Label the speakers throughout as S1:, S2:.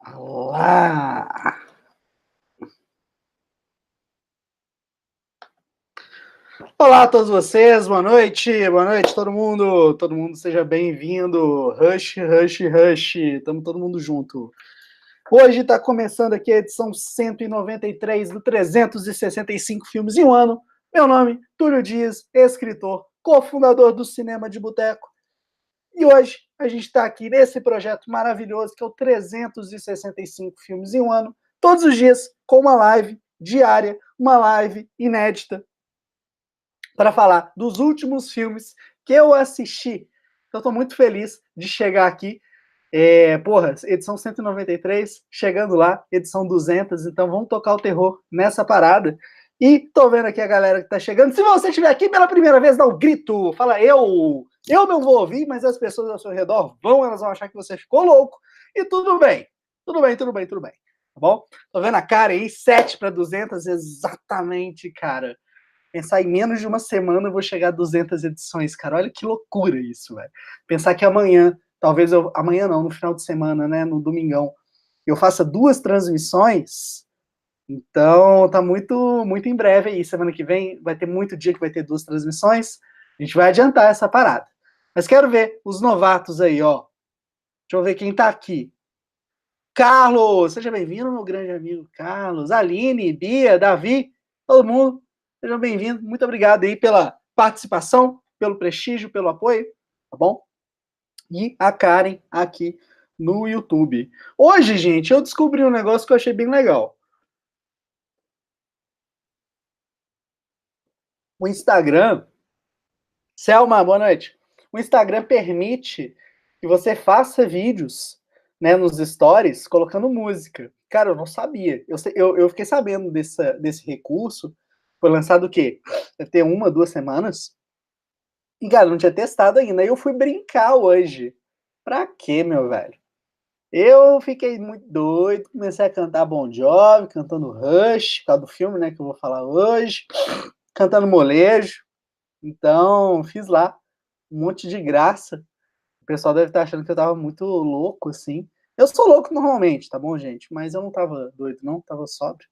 S1: Olá! Olá a todos vocês, boa noite todo mundo seja bem-vindo, Rush, Rush, Rush, estamos todo mundo junto. Hoje está começando aqui a edição 193 do 365 Filmes em um Ano. Meu nome, Túlio Dias, escritor, cofundador do Cinema de Boteco. E hoje a gente está aqui nesse projeto maravilhoso que é o 365 Filmes em um Ano, todos os dias com uma live diária, uma live inédita, para falar dos últimos filmes que eu assisti. Então, estou muito feliz de chegar aqui. Edição 193, chegando lá, edição 200, então vamos tocar o terror nessa parada. E tô vendo aqui a galera que tá chegando. Se você estiver aqui pela primeira vez, dá um grito, fala eu não vou ouvir, mas as pessoas ao seu redor vão, elas vão achar que você ficou louco. E tudo bem, tá bom? Tô vendo a cara aí, 7 para 200, exatamente, cara. Pensar em menos de uma semana eu vou chegar a 200 edições, cara. Olha que loucura isso, velho. Pensar que amanhã, talvez amanhã não, no final de semana, né, no domingão, eu faça 2 transmissões. Então, tá muito em breve aí. Semana que vem vai ter muito dia que vai ter 2 transmissões. A gente vai adiantar essa parada. Mas quero ver os novatos aí, ó. Deixa eu ver quem tá aqui. Carlos, seja bem-vindo, meu grande amigo Carlos. Aline, Bia, Davi, todo mundo. Sejam bem-vindos. Muito obrigado aí pela participação, pelo prestígio, pelo apoio, tá bom? E a Karen aqui no YouTube. Hoje, gente, eu descobri um negócio que eu achei bem legal. O Instagram... Selma, boa noite. O Instagram permite que você faça vídeos, né, nos stories, colocando música. Cara, eu não sabia. Eu fiquei sabendo desse recurso. Foi lançado o quê? Deve ter 1, 2 semanas. E, cara, eu não tinha testado ainda. Aí eu fui brincar hoje. Pra quê, meu velho? Eu fiquei muito doido, comecei a cantar Bon Jovi, cantando Rush, por causa do filme, né, que eu vou falar hoje, cantando molejo. Então, fiz lá um monte de graça. O pessoal deve estar achando que eu tava muito louco, assim. Eu sou louco normalmente, tá bom, gente? Mas eu não tava doido, não, tava sóbrio.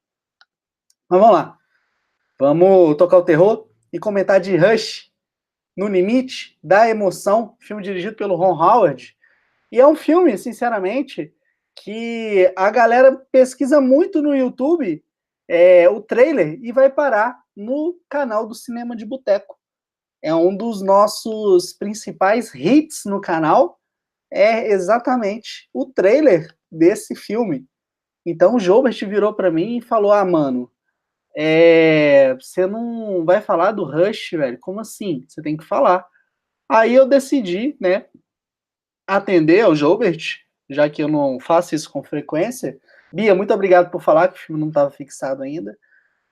S1: Mas vamos lá. Vamos tocar o terror e comentar de Rush, No Limite da Emoção, filme dirigido pelo Ron Howard. E é um filme, sinceramente, que a galera pesquisa muito no YouTube o trailer e vai parar no canal do Cinema de Boteco. É um dos nossos principais hits no canal, é exatamente o trailer desse filme. Então o Joubert virou para mim e falou: ah, mano, você não vai falar do Rush, velho? Como assim? Você tem que falar. Aí eu decidi, né, atender ao Joubert, já que eu não faço isso com frequência. Bia, muito obrigado por falar que o filme não estava fixado ainda.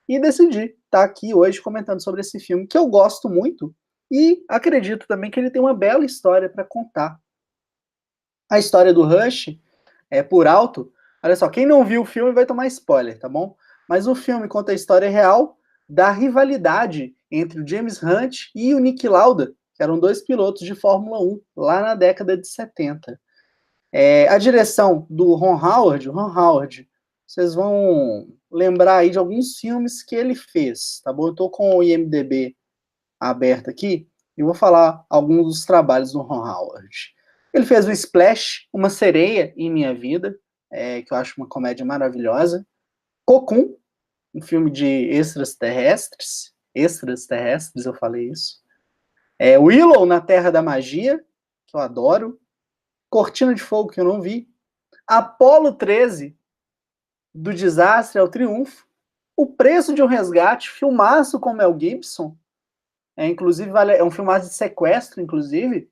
S1: E decidi estar aqui hoje comentando sobre esse filme, que eu gosto muito, e acredito também que ele tem uma bela história para contar. A história do Rush, por alto, olha só, quem não viu o filme vai tomar spoiler, tá bom? Mas o filme conta a história real da rivalidade entre o James Hunt e o Niki Lauda, que eram 2 pilotos de Fórmula 1, lá na década de 70. A direção do Ron Howard, vocês vão lembrar aí de alguns filmes que ele fez, tá bom? Eu tô com o IMDb aberto aqui e vou falar alguns dos trabalhos do Ron Howard. Ele fez o Splash, Uma Sereia em Minha Vida, que eu acho uma comédia maravilhosa. Cocoon, um filme de extraterrestres, eu falei isso. Willow, Na Terra da Magia, que eu adoro. Cortina de Fogo, que eu não vi. Apollo 13, Do Desastre ao Triunfo. O Preço de um Resgate, filmaço com Mel Gibson. Inclusive, é um filmaço de sequestro, inclusive.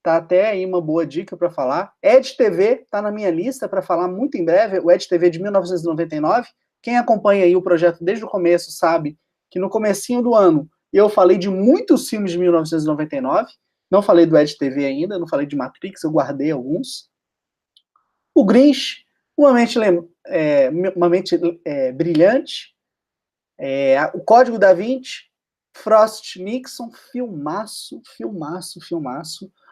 S1: Tá até aí uma boa dica para falar. Ed TV tá na minha lista para falar muito em breve. O Ed TV de 1999. Quem acompanha aí o projeto desde o começo sabe que no comecinho do ano eu falei de muitos filmes de 1999. Não falei do Ed TV ainda, não falei de Matrix, eu guardei alguns. O Grinch, uma mente brilhante. O Código da Vinci, Frost Nixon, filmaço.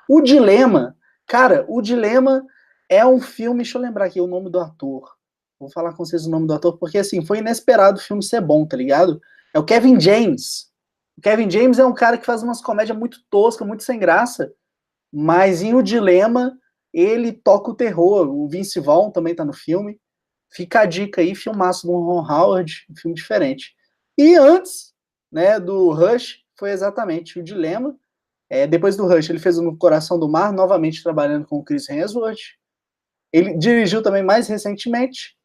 S1: O Dilema, cara, o Dilema É um filme, deixa eu lembrar aqui o nome do ator. Vou falar com vocês o nome do ator, porque assim, foi inesperado o filme ser bom, tá ligado? É o Kevin James. O Kevin James é um cara que faz umas comédias muito toscas, muito sem graça, mas em O Dilema, ele toca o terror. O Vince Vaughn também tá no filme. Fica a dica aí, filmaço do Ron Howard, um filme diferente. E antes, né, do Rush, foi exatamente O Dilema. Depois do Rush, ele fez o No Coração do Mar, novamente trabalhando com o Chris Hemsworth. Ele dirigiu também mais recentemente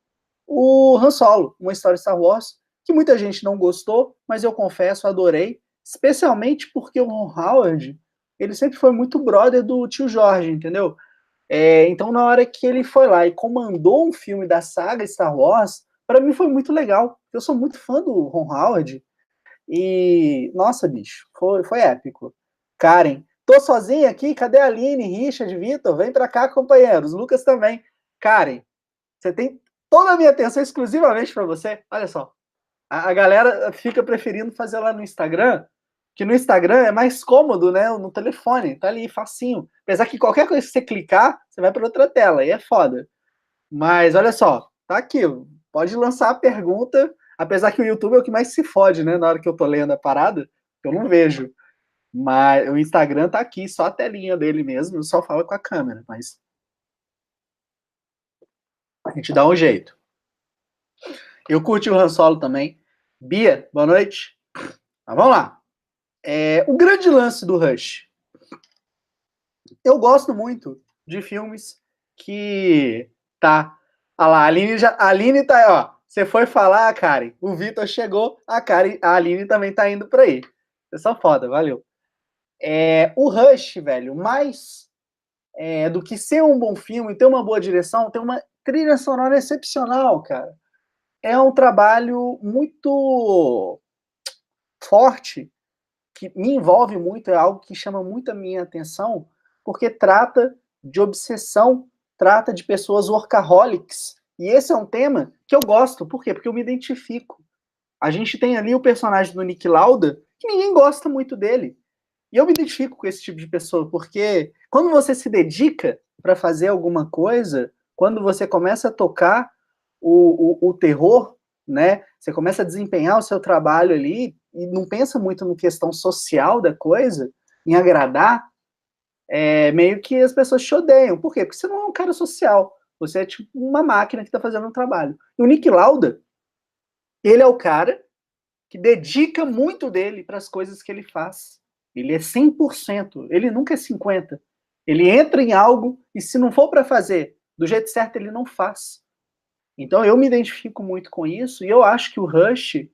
S1: o Han Solo, uma história de Star Wars, que muita gente não gostou, mas eu confesso, adorei, especialmente porque o Ron Howard, ele sempre foi muito brother do tio Jorge, entendeu? Então, na hora que ele foi lá e comandou um filme da saga Star Wars, para mim foi muito legal. Eu sou muito fã do Ron Howard e, nossa, bicho, foi épico. Karen, tô sozinha aqui, cadê a Aline, Richard, Vitor? Vem pra cá, companheiros. Lucas também. Karen, você tem toda a minha atenção exclusivamente para você. Olha só. A galera fica preferindo fazer lá no Instagram, que no Instagram é mais cômodo, né? No telefone, tá ali, facinho. Apesar que qualquer coisa que você clicar, você vai para outra tela, e é foda. Mas olha só, tá aqui, pode lançar a pergunta, apesar que o YouTube é o que mais se fode, né? Na hora que eu tô lendo a parada, eu não vejo. Mas o Instagram tá aqui, só a telinha dele mesmo, só fala com a câmera, mas a gente dá um jeito. Eu curti o Han Solo também. Bia, boa noite. Mas vamos lá. O grande lance do Rush. Eu gosto muito de filmes que tá. Olha lá, a Aline tá aí, ó. Você foi falar, Karen. O Vitor chegou, a Aline também tá indo pra aí. Você só foda, valeu. O Rush, velho, mais do que ser um bom filme, ter uma boa direção, ter uma trilha sonora excepcional, cara. É um trabalho muito forte, que me envolve muito, é algo que chama muito a minha atenção, porque trata de obsessão, trata de pessoas workaholics. E esse é um tema que eu gosto. Por quê? Porque eu me identifico. A gente tem ali o personagem do Nick Lauda, que ninguém gosta muito dele. E eu me identifico com esse tipo de pessoa, porque quando você se dedica para fazer alguma coisa, quando você começa a tocar o terror, né? Você começa a desempenhar o seu trabalho ali e não pensa muito na questão social da coisa, em agradar, meio que as pessoas te odeiam. Por quê? Porque você não é um cara social. Você é tipo uma máquina que está fazendo um trabalho. E o Nick Lauda, ele é o cara que dedica muito dele para as coisas que ele faz. Ele é 100%, ele nunca é 50%. Ele entra em algo e se não for para fazer do jeito certo, ele não faz. Então eu me identifico muito com isso e eu acho que o Rush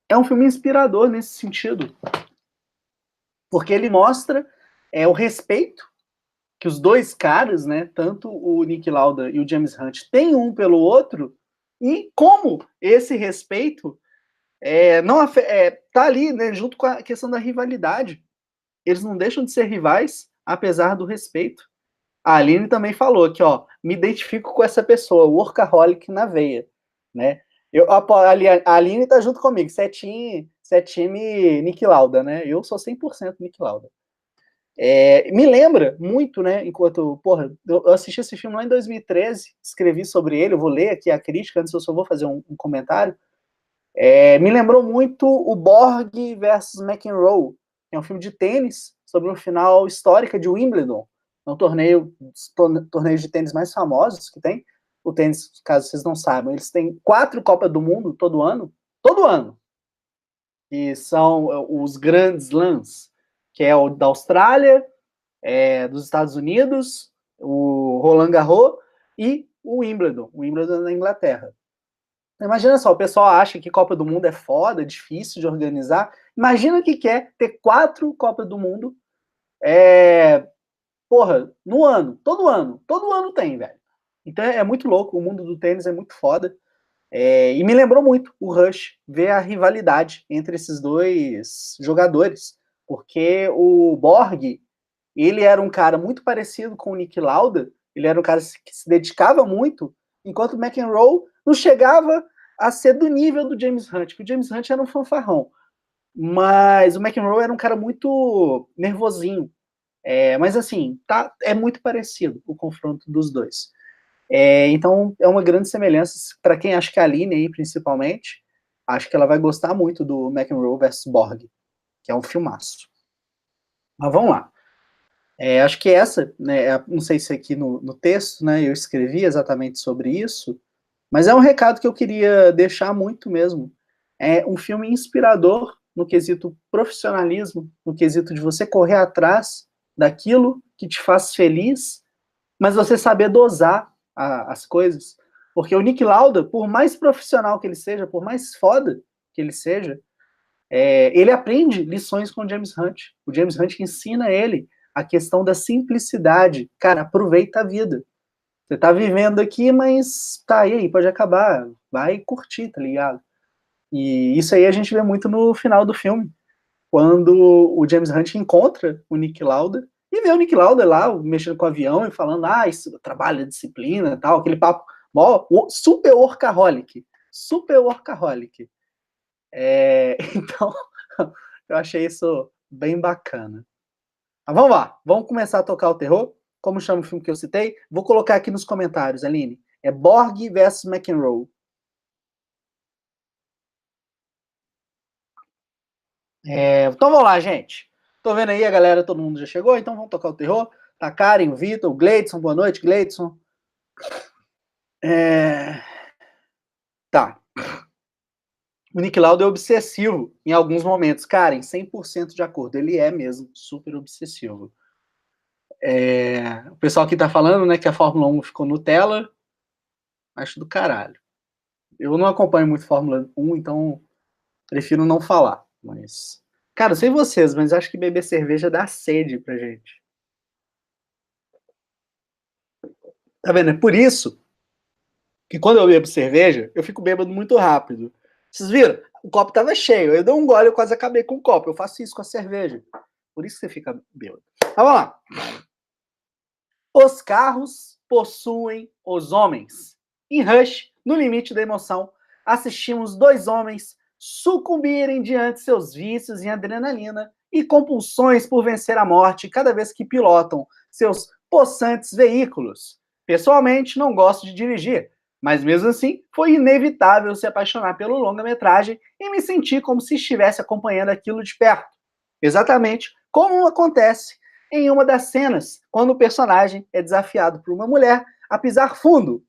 S1: é um filme inspirador nesse sentido. Porque ele mostra o respeito que os dois caras, né, tanto o Nick Lauda e o James Hunt, têm um pelo outro e como esse respeito não tá ali, né, junto com a questão da rivalidade. Eles não deixam de ser rivais, apesar do respeito. A Aline também falou que, ó, me identifico com essa pessoa, workaholic na veia, né? A Aline tá junto comigo, você é time Nick Lauda, né? Eu sou 100% Nick Lauda. Me lembra muito, né, enquanto, porra, eu assisti esse filme lá em 2013, escrevi sobre ele, eu vou ler aqui a crítica, antes eu só vou fazer um comentário. Me lembrou muito o Borg versus McEnroe, que é um filme de tênis sobre uma final histórica de Wimbledon. É um torneio de tênis mais famosos que tem. O tênis, caso vocês não saibam, eles têm 4 Copas do Mundo todo ano, que são os grandes slams, que é o da Austrália, dos Estados Unidos, o Roland Garros e o Wimbledon na Inglaterra. Imagina só, o pessoal acha que Copa do Mundo é foda, difícil de organizar. Imagina o que é ter 4 Copas do Mundo, no ano. Todo ano tem, velho. Então é muito louco, o mundo do tênis é muito foda. E me lembrou muito o Rush, ver a rivalidade entre esses dois jogadores. Porque o Borg, ele era um cara muito parecido com o Nick Lauda, ele era um cara que se dedicava muito, enquanto o McEnroe não chegava a ser do nível do James Hunt, que o James Hunt era um fanfarrão. Mas o McEnroe era um cara muito nervosinho. Mas assim, é muito parecido o confronto dos dois. Então, é uma grande semelhança para quem acha que a Aline aí, principalmente, acho que ela vai gostar muito do McEnroe vs Borg, que é um filmaço. Mas vamos lá. Acho que essa, né, não sei se aqui no texto, né, eu escrevi exatamente sobre isso, mas é um recado que eu queria deixar muito mesmo. É um filme inspirador no quesito profissionalismo, no quesito de você correr atrás daquilo que te faz feliz, mas você saber dosar as coisas. Porque o Nick Lauda, por mais profissional que ele seja, por mais foda que ele seja, ele aprende lições com o James Hunt. O James Hunt ensina ele a questão da simplicidade. Cara, aproveita a vida. Você tá vivendo aqui, mas tá aí, pode acabar. Vai curtir, tá ligado? E isso aí a gente vê muito no final do filme, quando o James Hunt encontra o Nick Lauda e vê o Nick Lauda lá mexendo com o avião e falando, isso trabalho, disciplina e tal, aquele papo super workaholic. Super workaholic. Então, eu achei isso bem bacana. Mas vamos lá, vamos começar a tocar o terror? Como chama o filme que eu citei? Vou colocar aqui nos comentários, Aline. É Borg vs McEnroe. Então vamos lá, gente. Tô vendo aí a galera, todo mundo já chegou, então vamos tocar o terror. Tá Karen, o Vitor, o Gleidson, boa noite, Gleidson. Tá. O Nick Lauda é obsessivo em alguns momentos. Karen, 100% de acordo. Ele é mesmo super obsessivo. O pessoal aqui tá falando, né, que a Fórmula 1 ficou Nutella. Acho do caralho. Eu não acompanho muito Fórmula 1, então prefiro não falar. Mas, cara, eu sei vocês, mas acho que beber cerveja dá sede pra gente. Tá vendo? É por isso que quando eu bebo cerveja, eu fico bêbado muito rápido. Vocês viram? O copo tava cheio. Eu dei um gole, eu quase acabei com o copo. Eu faço isso com a cerveja. Por isso que você fica bêbado. Mas vamos lá. Os carros possuem os homens. Em Rush, no limite da emoção, assistimos dois homens sucumbirem diante de seus vícios em adrenalina e compulsões por vencer a morte cada vez que pilotam seus possantes veículos. Pessoalmente, não gosto de dirigir, mas mesmo assim, foi inevitável se apaixonar pelo longa-metragem e me sentir como se estivesse acompanhando aquilo de perto. Exatamente como acontece em uma das cenas, quando o personagem é desafiado por uma mulher a pisar fundo.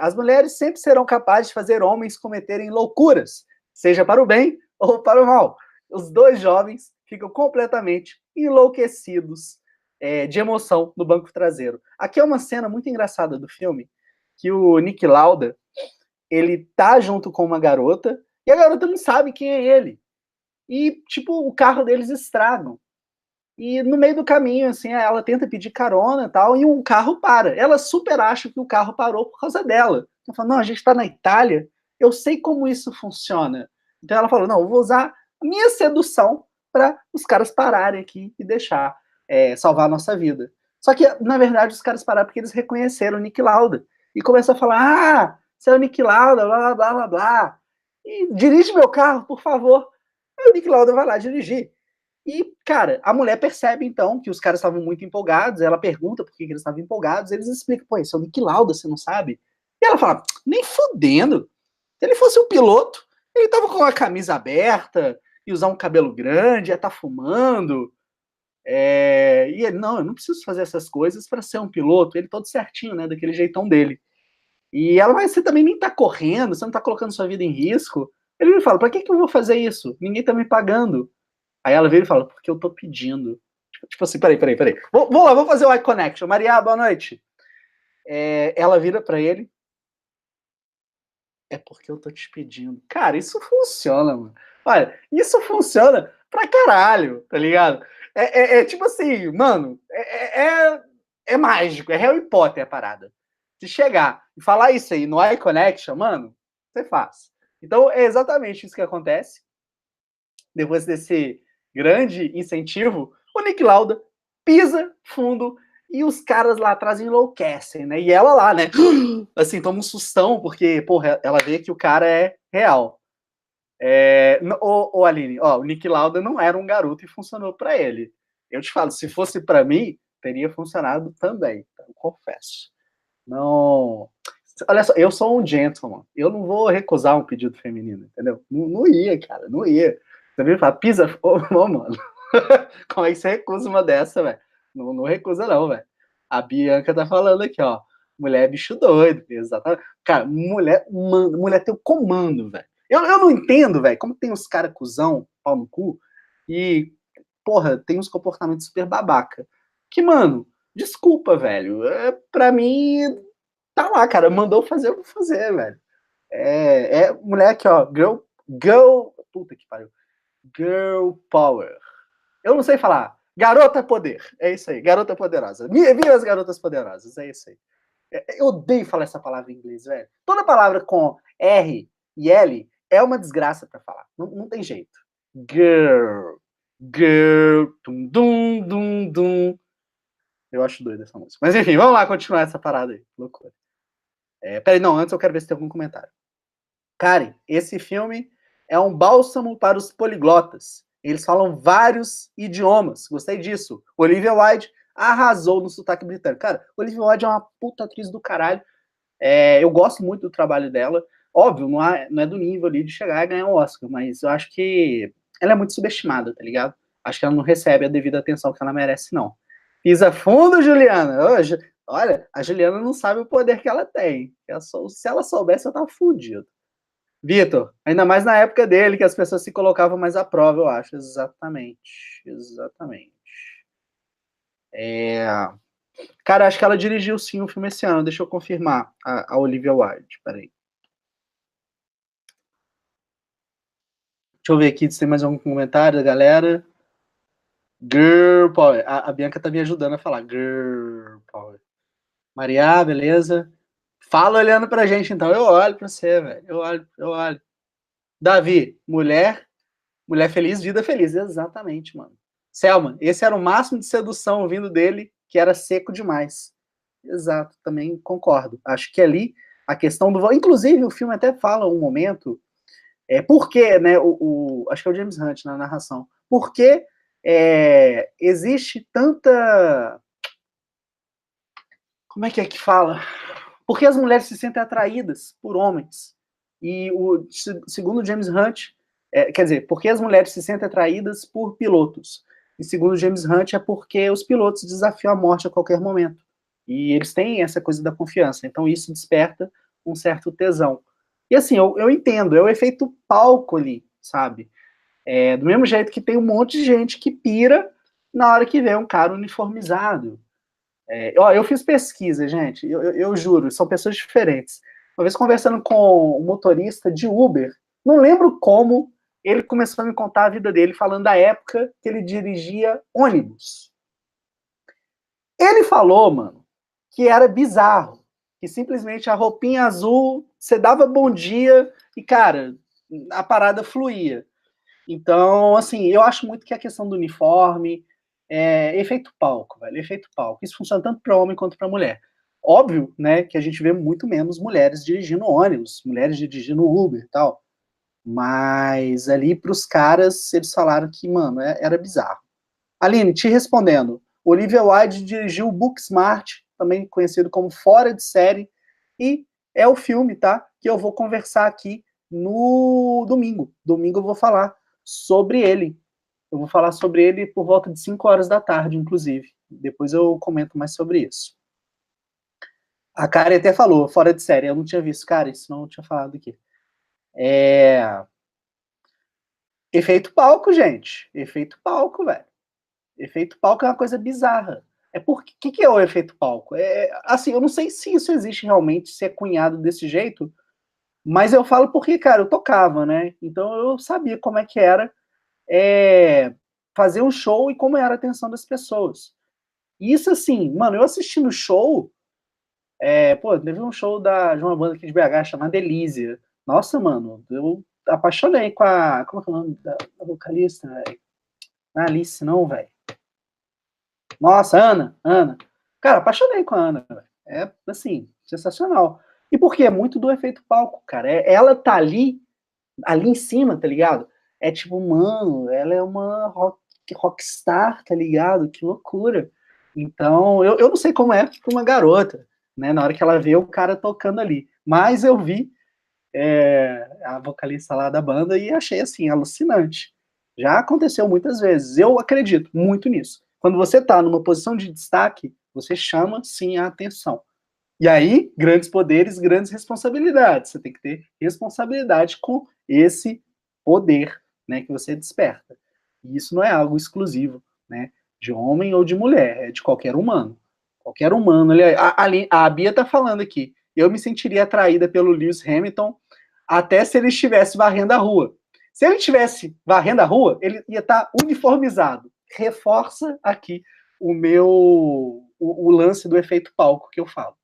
S1: As mulheres sempre serão capazes de fazer homens cometerem loucuras, seja para o bem ou para o mal. Os dois jovens ficam completamente enlouquecidos de emoção no banco traseiro. Aqui é uma cena muito engraçada do filme, que o Nick Lauda, ele tá junto com uma garota, e a garota não sabe quem é ele. E, tipo, o carro deles estragam. E no meio do caminho, assim, ela tenta pedir carona e tal, e um carro para. Ela super acha que o carro parou por causa dela. Ela fala, não, a gente está na Itália, eu sei como isso funciona. Então ela falou, não, eu vou usar a minha sedução para os caras pararem aqui e deixar salvar a nossa vida. Só que, na verdade, os caras pararam porque eles reconheceram o Nick Lauda. E começou a falar, você é o Nick Lauda, blá, blá, blá, blá, blá. E dirige meu carro, por favor. Aí o Nick Lauda vai lá dirigir. E, cara, a mulher percebe, então, que os caras estavam muito empolgados, ela pergunta por que eles estavam empolgados, eles explicam, pô, esse é o Nick Lauda, você não sabe? E ela fala, nem fudendo. Se ele fosse um piloto, ele tava com a camisa aberta, ia usar um cabelo grande, ia estar fumando. E ele, não, eu não preciso fazer essas coisas para ser um piloto, ele todo certinho, né, daquele jeitão dele. E ela, mas você também nem tá correndo, você não tá colocando sua vida em risco. Ele me fala, pra que eu vou fazer isso? Ninguém tá me pagando. Aí ela veio e fala, porque eu tô pedindo. Tipo assim, peraí. Vou lá, vou fazer o eye connection. Maria, boa noite. Ela vira pra ele. É porque eu tô te pedindo. Cara, isso funciona, mano. Olha, isso funciona pra caralho, tá ligado? Tipo assim, mano, é mágico, é Harry Potter a parada. Se chegar e falar isso aí no eye connection, mano, você faz. Então é exatamente isso que acontece. Depois desse grande incentivo, o Nick Lauda pisa fundo e os caras lá atrás enlouquecem, né? E ela lá, né? Assim, toma um sustão, porque, porra, ela vê que o cara é real. Aline, ó, o Nick Lauda não era um garoto e funcionou para ele. Eu te falo, se fosse pra mim, teria funcionado também, tá? Eu confesso. Não. Olha só, eu sou um gentleman. Eu não vou recusar um pedido feminino, entendeu? Não, não ia, cara, não ia. Você me fala, pisa. Ô, mano. Como é que você recusa uma dessa, velho? Não, não recusa, não, velho. A Bianca tá falando aqui, ó. Mulher é bicho doido, exatamente. Cara, mulher, mano, mulher tem o comando, velho. Eu não entendo, velho, como tem os caras cuzão, pau no cu, e, porra, tem uns comportamentos super babaca. Que, mano, desculpa, velho. Pra mim, tá lá, cara. Mandou fazer, eu vou fazer, velho. Mulher aqui, ó. Girl. Puta que pariu. Girl power. Eu não sei falar. Garota poder. É isso aí. Garota poderosa. Viva as garotas poderosas. É isso aí. Eu odeio falar essa palavra em inglês, velho. Toda palavra com R e L é uma desgraça pra falar. Não, não tem jeito. Girl. Girl. Dum, dum, dum, dum. Eu acho doido essa música. Mas enfim, vamos lá continuar essa parada aí. Loucura. Peraí, não, antes eu quero ver se tem algum comentário. Karen, esse filme é um bálsamo para os poliglotas. Eles falam vários idiomas. Gostei disso. Olivia Wilde arrasou no sotaque britânico. Cara, Olivia Wilde é uma puta atriz do caralho. Eu gosto muito do trabalho dela. Óbvio, não é do nível ali de chegar e ganhar o Oscar, mas eu acho que ela é muito subestimada, tá ligado? Acho que ela não recebe a devida atenção que ela merece, não. Pisa fundo, Juliana. Hoje, olha, a Juliana não sabe o poder que ela tem. Se ela soubesse, eu tava fudido. Vitor, ainda mais na época dele, que as pessoas se colocavam mais à prova, eu acho. Exatamente. Exatamente. Cara, acho que ela dirigiu sim o filme esse ano. Deixa eu confirmar. A Olivia Wilde. Peraí. Deixa eu ver aqui se tem mais algum comentário da galera. Girl Power. A Bianca tá me ajudando a falar. Girl Power. Maria, beleza? Fala olhando pra gente, então. Eu olho pra você, velho. Eu olho. Davi, mulher feliz, vida feliz. Exatamente, mano. Selma, esse era o máximo de sedução vindo dele, que era seco demais. Exato, também concordo. Acho que ali a questão do... Inclusive, o filme até fala um momento... por que, né, acho que é o James Hunt na narração. Por que existe tanta... Como é que fala? Por que as mulheres se sentem atraídas por homens? E segundo James Hunt, quer dizer, por que as mulheres se sentem atraídas por pilotos? E segundo James Hunt, é porque os pilotos desafiam a morte a qualquer momento. E eles têm essa coisa da confiança. Então isso desperta um certo tesão. E assim, eu entendo, é o efeito palco ali, sabe? Do mesmo jeito que tem um monte de gente que pira na hora que vê um cara uniformizado. Eu fiz pesquisa, gente, eu juro, são pessoas diferentes. Uma vez conversando com um motorista de Uber, não lembro como, ele começou a me contar a vida dele, falando da época que ele dirigia ônibus. Ele falou, mano, que era bizarro, que simplesmente a roupinha azul, você dava bom dia e, cara, a parada fluía. Então, assim, eu acho muito que a questão do uniforme é efeito palco, velho, efeito palco. Isso funciona tanto para homem quanto para mulher. Óbvio, né, que a gente vê muito menos mulheres dirigindo ônibus, mulheres dirigindo Uber e tal. Mas ali para os caras, eles falaram que, mano, era bizarro. Aline, te respondendo, Olivia Wilde dirigiu Booksmart, também conhecido como Fora de Série, e é o filme, tá, que eu vou conversar aqui no domingo. Domingo eu vou falar sobre ele. Eu vou falar sobre ele por volta de 5 horas da tarde, inclusive. Depois eu comento mais sobre isso. A Karen até falou, Fora de Série, eu não tinha visto, cara, isso não tinha falado aqui. Efeito palco, gente. Efeito palco, velho. Efeito palco é uma coisa bizarra. O que é o efeito palco? Assim, eu não sei se isso existe realmente, se é cunhado desse jeito, mas eu falo porque, cara, eu tocava, né? Então eu sabia como é que era fazer um show e como era a atenção das pessoas. E isso, assim, mano, eu assistindo o show, teve um show de uma banda aqui de BH chamada Elísia. Nossa, mano, eu apaixonei com a... Como é que é o nome da vocalista, velho? Não é Alice, não, velho. Nossa, Ana. Cara, apaixonei com a Ana, velho. Assim, sensacional. E por quê? É muito do efeito palco, cara. Ela tá ali em cima, tá ligado? Tipo, mano, ela é uma que rockstar, tá ligado? Que loucura. Então, eu não sei como é para uma garota, né? Na hora que ela vê o cara tocando ali. Mas eu vi a vocalista lá da banda e achei, assim, alucinante. Já aconteceu muitas vezes. Eu acredito muito nisso. Quando você tá numa posição de destaque, você chama, sim, a atenção. E aí, grandes poderes, grandes responsabilidades. Você tem que ter responsabilidade com esse poder, né, que você desperta. E isso não é algo exclusivo, né, de homem ou de mulher, é de qualquer humano. Qualquer humano. A Bia tá falando aqui. Eu me sentiria atraída pelo Lewis Hamilton até se ele estivesse varrendo a rua. Se ele estivesse varrendo a rua, ele ia estar uniformizado. Reforça aqui o lance do efeito palco que eu falo.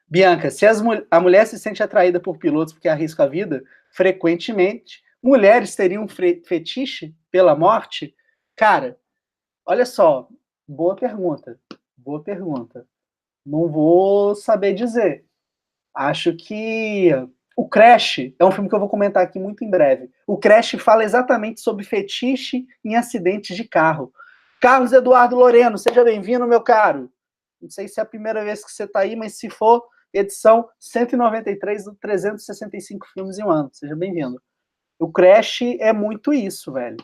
S1: Bianca, se a mulher se sente atraída por pilotos porque arrisca a vida, frequentemente, mulheres teriam fetiche pela morte? Cara, olha só, boa pergunta. Boa pergunta. Não vou saber dizer. Acho que o Crash é um filme que eu vou comentar aqui muito em breve. O Crash fala exatamente sobre fetiche em acidentes de carro. Carlos Eduardo Loreno, seja bem-vindo, meu caro. Não sei se é a primeira vez que você está aí, mas se for, edição 193 do 365 filmes em um ano. Seja bem-vindo. O Crash é muito isso, velho.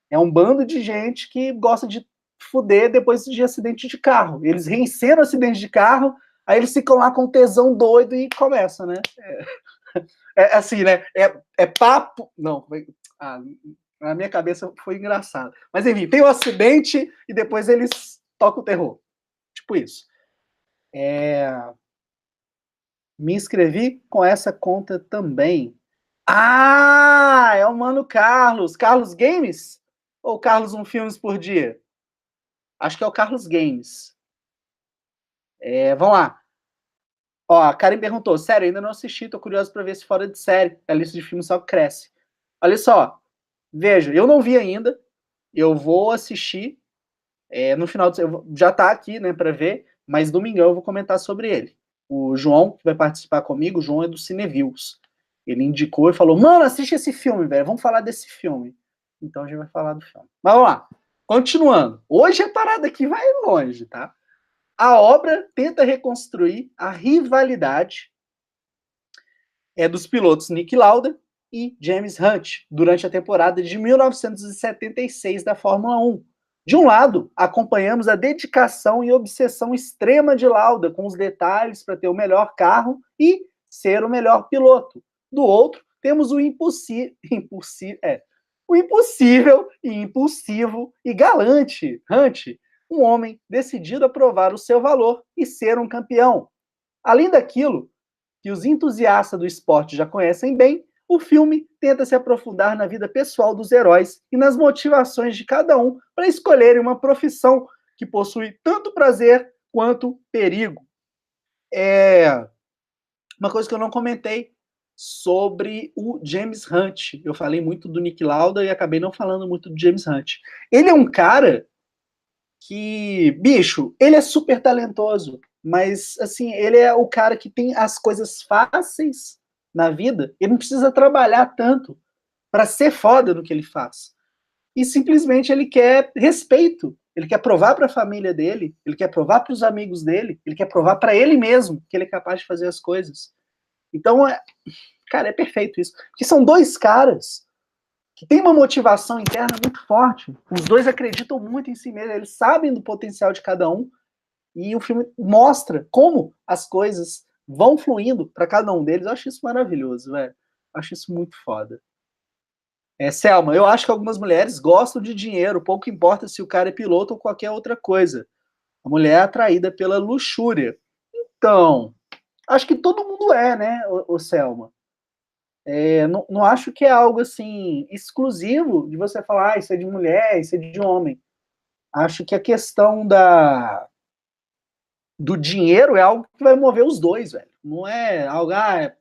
S1: É um bando de gente que gosta de fuder depois de acidente de carro. Eles reencenam acidente de carro, aí eles ficam lá com tesão doido e começa, né? É assim, né? É papo. Não, na minha cabeça foi engraçado. Mas enfim, tem o acidente e depois eles tocam o terror. Tipo isso. Me inscrevi com essa conta também. Ah, é o Mano Carlos. Carlos Games? Ou Carlos Um Filmes por Dia? Acho que é o Carlos Games. Vamos lá. Ó, a Karen perguntou, sério, ainda não assisti, tô curioso pra ver se fora de série. A lista de filmes só cresce. Olha só, veja, eu não vi ainda, eu vou assistir no final, já tá aqui, né, pra ver, mas domingão eu vou comentar sobre ele. O João, que vai participar comigo, o João é do Cineviews. Ele indicou e falou, mano, assiste esse filme, velho, vamos falar desse filme. Então a gente vai falar do filme. Mas vamos lá, continuando. Hoje a parada aqui vai longe, tá? A obra tenta reconstruir a rivalidade dos pilotos Nick Lauda e James Hunt durante a temporada de 1976 da Fórmula 1. De um lado, acompanhamos a dedicação e obsessão extrema de Lauda com os detalhes para ter o melhor carro e ser o melhor piloto. Do outro, temos o impossível e impulsivo e galante Hunt, um homem decidido a provar o seu valor e ser um campeão. Além daquilo que os entusiastas do esporte já conhecem bem, o filme tenta se aprofundar na vida pessoal dos heróis e nas motivações de cada um para escolherem uma profissão que possui tanto prazer quanto perigo. Uma coisa que eu não comentei sobre o James Hunt. Eu falei muito do Nick Lauda e acabei não falando muito do James Hunt. Ele é um cara que, bicho, ele é super talentoso, mas, assim, ele é o cara que tem as coisas fáceis na vida, ele não precisa trabalhar tanto para ser foda no que ele faz. E simplesmente ele quer respeito, ele quer provar para a família dele, ele quer provar para os amigos dele, ele quer provar para ele mesmo que ele é capaz de fazer as coisas. Então, cara, é perfeito isso. Porque são dois caras que têm uma motivação interna muito forte. Os dois acreditam muito em si mesmos, eles sabem do potencial de cada um, e o filme mostra como as coisas vão fluindo para cada um deles. Eu acho isso maravilhoso, velho. Acho isso muito foda. Selma, eu acho que algumas mulheres gostam de dinheiro, pouco importa se o cara é piloto ou qualquer outra coisa. A mulher é atraída pela luxúria. Então, acho que todo mundo né, o Selma? Não acho que é algo assim exclusivo de você falar, isso é de mulher, isso é de homem. Acho que a questão do dinheiro é algo que vai mover os dois, velho. Não é algo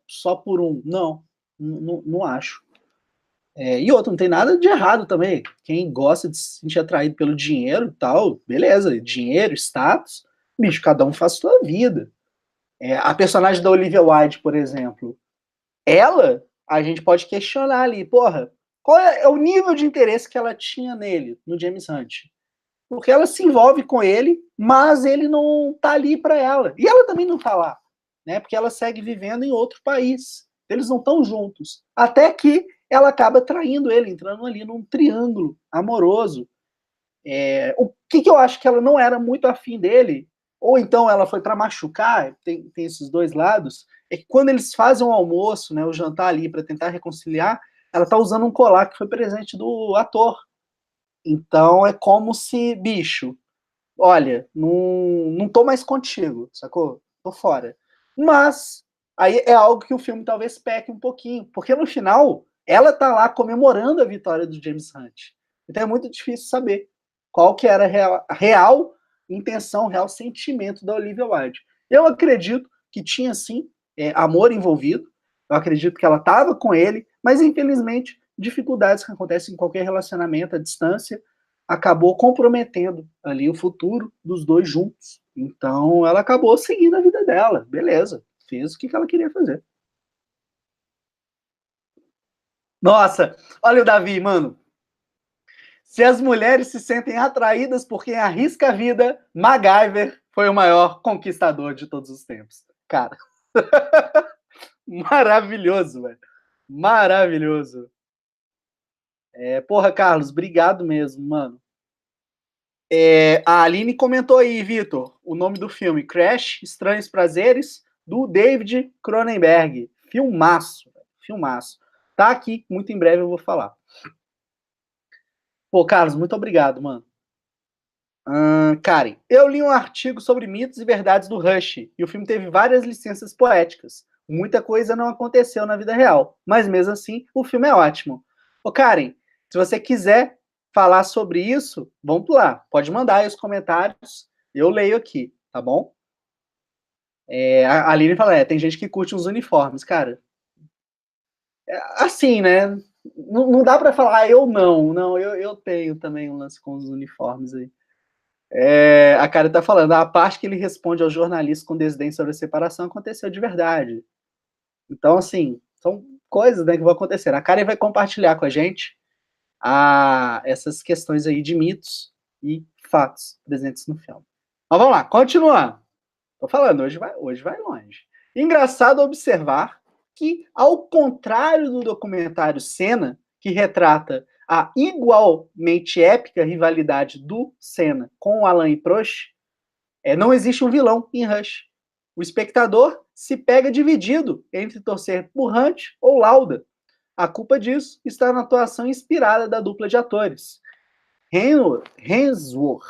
S1: só por um. Não acho. E outro, não tem nada de errado também. Quem gosta de se sentir atraído pelo dinheiro e tal, beleza, dinheiro, status, bicho, cada um faz sua vida. A personagem da Olivia Wilde, por exemplo, ela, a gente pode questionar ali, porra, Qual é o nível de interesse que ela tinha nele, no James Hunt? Porque ela se envolve com ele, mas ele não tá ali para ela. E ela também não tá lá, né? Porque ela segue vivendo em outro país. Eles não estão juntos. Até que ela acaba traindo ele, entrando ali num triângulo amoroso. O que eu acho que ela não era muito afim dele, ou então ela foi para machucar, tem esses dois lados, é que quando eles fazem o almoço, né, o jantar ali para tentar reconciliar, ela tá usando um colar que foi presente do ator. Então é como se, bicho, olha, não tô mais contigo, sacou? Tô fora. Mas aí é algo que o filme talvez peque um pouquinho, porque no final ela tá lá comemorando a vitória do James Hunt. Então é muito difícil saber qual que era a real intenção, o real sentimento da Olivia Wilde. Eu acredito que tinha sim amor envolvido. Eu acredito que ela estava com ele, mas infelizmente dificuldades que acontecem em qualquer relacionamento à distância acabou comprometendo ali o futuro dos dois juntos. Então ela acabou seguindo a vida dela, beleza, fez o que ela queria fazer. Nossa, olha o Davi, mano. Se as mulheres se sentem atraídas por quem arrisca a vida, MacGyver foi o maior conquistador de todos os tempos. Cara, maravilhoso, velho. Maravilhoso. Porra, Carlos, obrigado mesmo, mano. A Aline comentou aí, Vitor, o nome do filme, Crash, Estranhos Prazeres, do David Cronenberg. Filmaço, filmaço. Tá aqui, muito em breve eu vou falar. Pô, Carlos, muito obrigado, mano. Karen, eu li um artigo sobre mitos e verdades do Rush, e o filme teve várias licenças poéticas. Muita coisa não aconteceu na vida real, mas mesmo assim, o filme é ótimo. Ô, Karen, se você quiser falar sobre isso, vamos lá. Pode mandar aí os comentários, eu leio aqui, tá bom? A Aline fala, tem gente que curte os uniformes, cara. Assim, né? Não dá pra falar, eu não, eu tenho também um lance com os uniformes aí. A Karen tá falando, a parte que ele responde ao jornalista com desdém sobre a separação aconteceu de verdade. Então, assim, são coisas, né, que vão acontecer. A Karen vai compartilhar com a gente essas questões aí de mitos e fatos presentes no filme. Mas vamos lá, continuando. Tô falando, hoje vai longe. Engraçado observar que, ao contrário do documentário Senna, que retrata a igualmente épica rivalidade do Senna com o Alain Prost, não existe um vilão em Rush. O espectador se pega dividido entre torcer por Hunt ou Lauda. A culpa disso está na atuação inspirada da dupla de atores. Hemsworth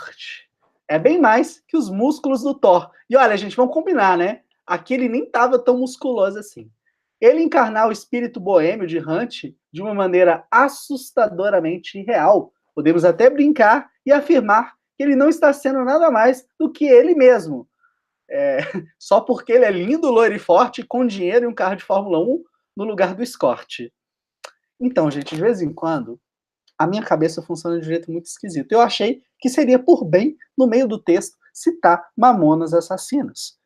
S1: é bem mais que os músculos do Thor. E olha, gente, vamos combinar, né? Aqui ele nem estava tão musculoso assim. Ele encarnar o espírito boêmio de Hunt de uma maneira assustadoramente real. Podemos até brincar e afirmar que ele não está sendo nada mais do que ele mesmo. Só porque ele é lindo, loiro e forte, com dinheiro e um carro de Fórmula 1 no lugar do Escort. Então, gente, de vez em quando, a minha cabeça funciona de um jeito muito esquisito. Eu achei que seria por bem, no meio do texto, citar Mamonas Assassinas.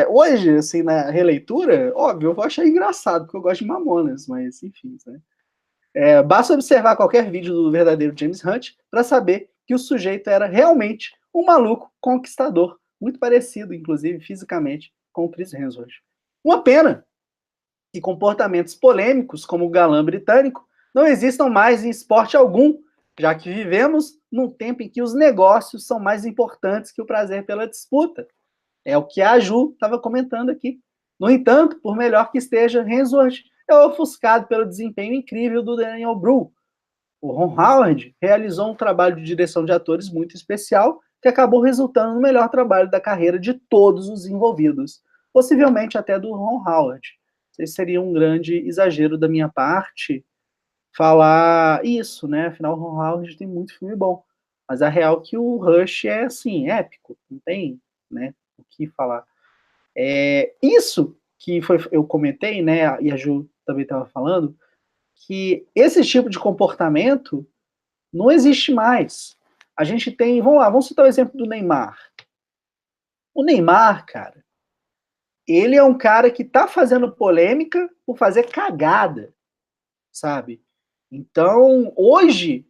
S1: Hoje, assim, na releitura, óbvio, eu vou achar engraçado, porque eu gosto de Mamonas, mas enfim, né? Basta observar qualquer vídeo do verdadeiro James Hunt para saber que o sujeito era realmente um maluco conquistador, muito parecido, inclusive, fisicamente, com o Chris Hemsworth. Uma pena que comportamentos polêmicos, como o galã britânico, não existam mais em esporte algum, já que vivemos num tempo em que os negócios são mais importantes que o prazer pela disputa. É o que a Ju estava comentando aqui. No entanto, por melhor que esteja, Hemsworth é ofuscado pelo desempenho incrível do Daniel Bru. O Ron Howard realizou um trabalho de direção de atores muito especial, que acabou resultando no melhor trabalho da carreira de todos os envolvidos, possivelmente até do Ron Howard. Não sei se seria um grande exagero da minha parte falar isso, né? Afinal, o Ron Howard tem muito filme bom. Mas a real é que o Rush é, assim, épico. Não tem, né, o que falar. Isso que eu comentei, né, e a Ju também estava falando, que esse tipo de comportamento não existe mais. A gente tem, vamos lá, vamos citar o exemplo do Neymar. O Neymar, cara, ele é um cara que tá fazendo polêmica por fazer cagada, sabe? Então, hoje,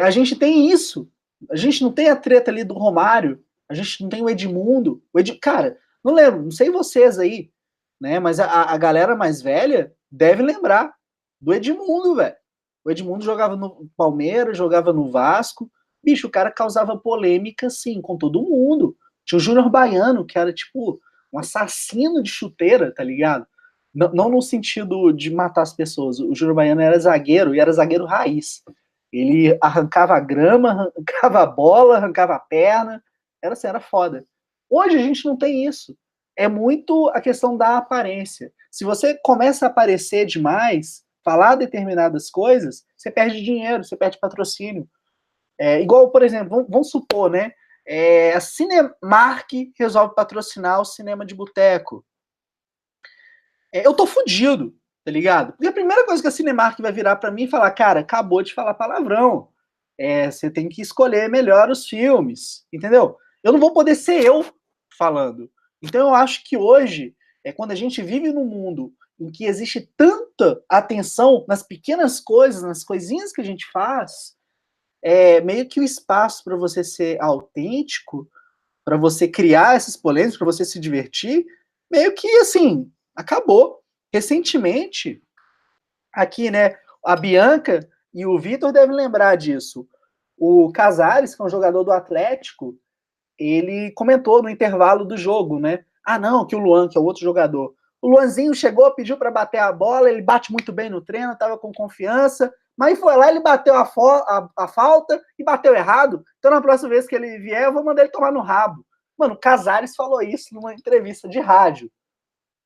S1: a gente tem isso. A gente não tem a treta ali do Romário, a gente não tem o Edmundo. Cara, não lembro, não sei vocês aí, né? Mas a galera mais velha deve lembrar do Edmundo, velho. O Edmundo jogava no Palmeiras, jogava no Vasco. Bicho, o cara causava polêmica, assim, com todo mundo. Tinha o Júnior Baiano, que era, tipo, um assassino de chuteira, tá ligado? Não, não no sentido de matar as pessoas. O Júnior Baiano era zagueiro, e era zagueiro raiz. Ele arrancava a grama, arrancava a bola, arrancava a perna. Era assim, era foda. Hoje a gente não tem isso. É muito a questão da aparência. Se você começa a aparecer demais, falar determinadas coisas, você perde dinheiro, você perde patrocínio. Igual, por exemplo, vamos supor, né? A Cinemark resolve patrocinar o cinema de boteco. Eu tô fudido, tá ligado? Porque a primeira coisa que a Cinemark vai virar pra mim e falar, cara, acabou de falar palavrão. Você tem que escolher melhor os filmes, entendeu? Eu não vou poder ser eu falando. Então eu acho que hoje, quando a gente vive num mundo em que existe tanta atenção nas pequenas coisas, nas coisinhas que a gente faz, meio que o espaço para você ser autêntico, para você criar essas polêmicas, para você se divertir, meio que assim, acabou. Recentemente, aqui, né, a Bianca e o Vitor devem lembrar disso. O Casares, que é um jogador do Atlético, ele comentou no intervalo do jogo, né? Ah, não, que o Luan, que é o outro jogador. O Luanzinho chegou, pediu para bater a bola, ele bate muito bem no treino, estava com confiança, mas foi lá, ele bateu a falta e bateu errado. Então, na próxima vez que ele vier, eu vou mandar ele tomar no rabo. Mano, o Casares falou isso numa entrevista de rádio.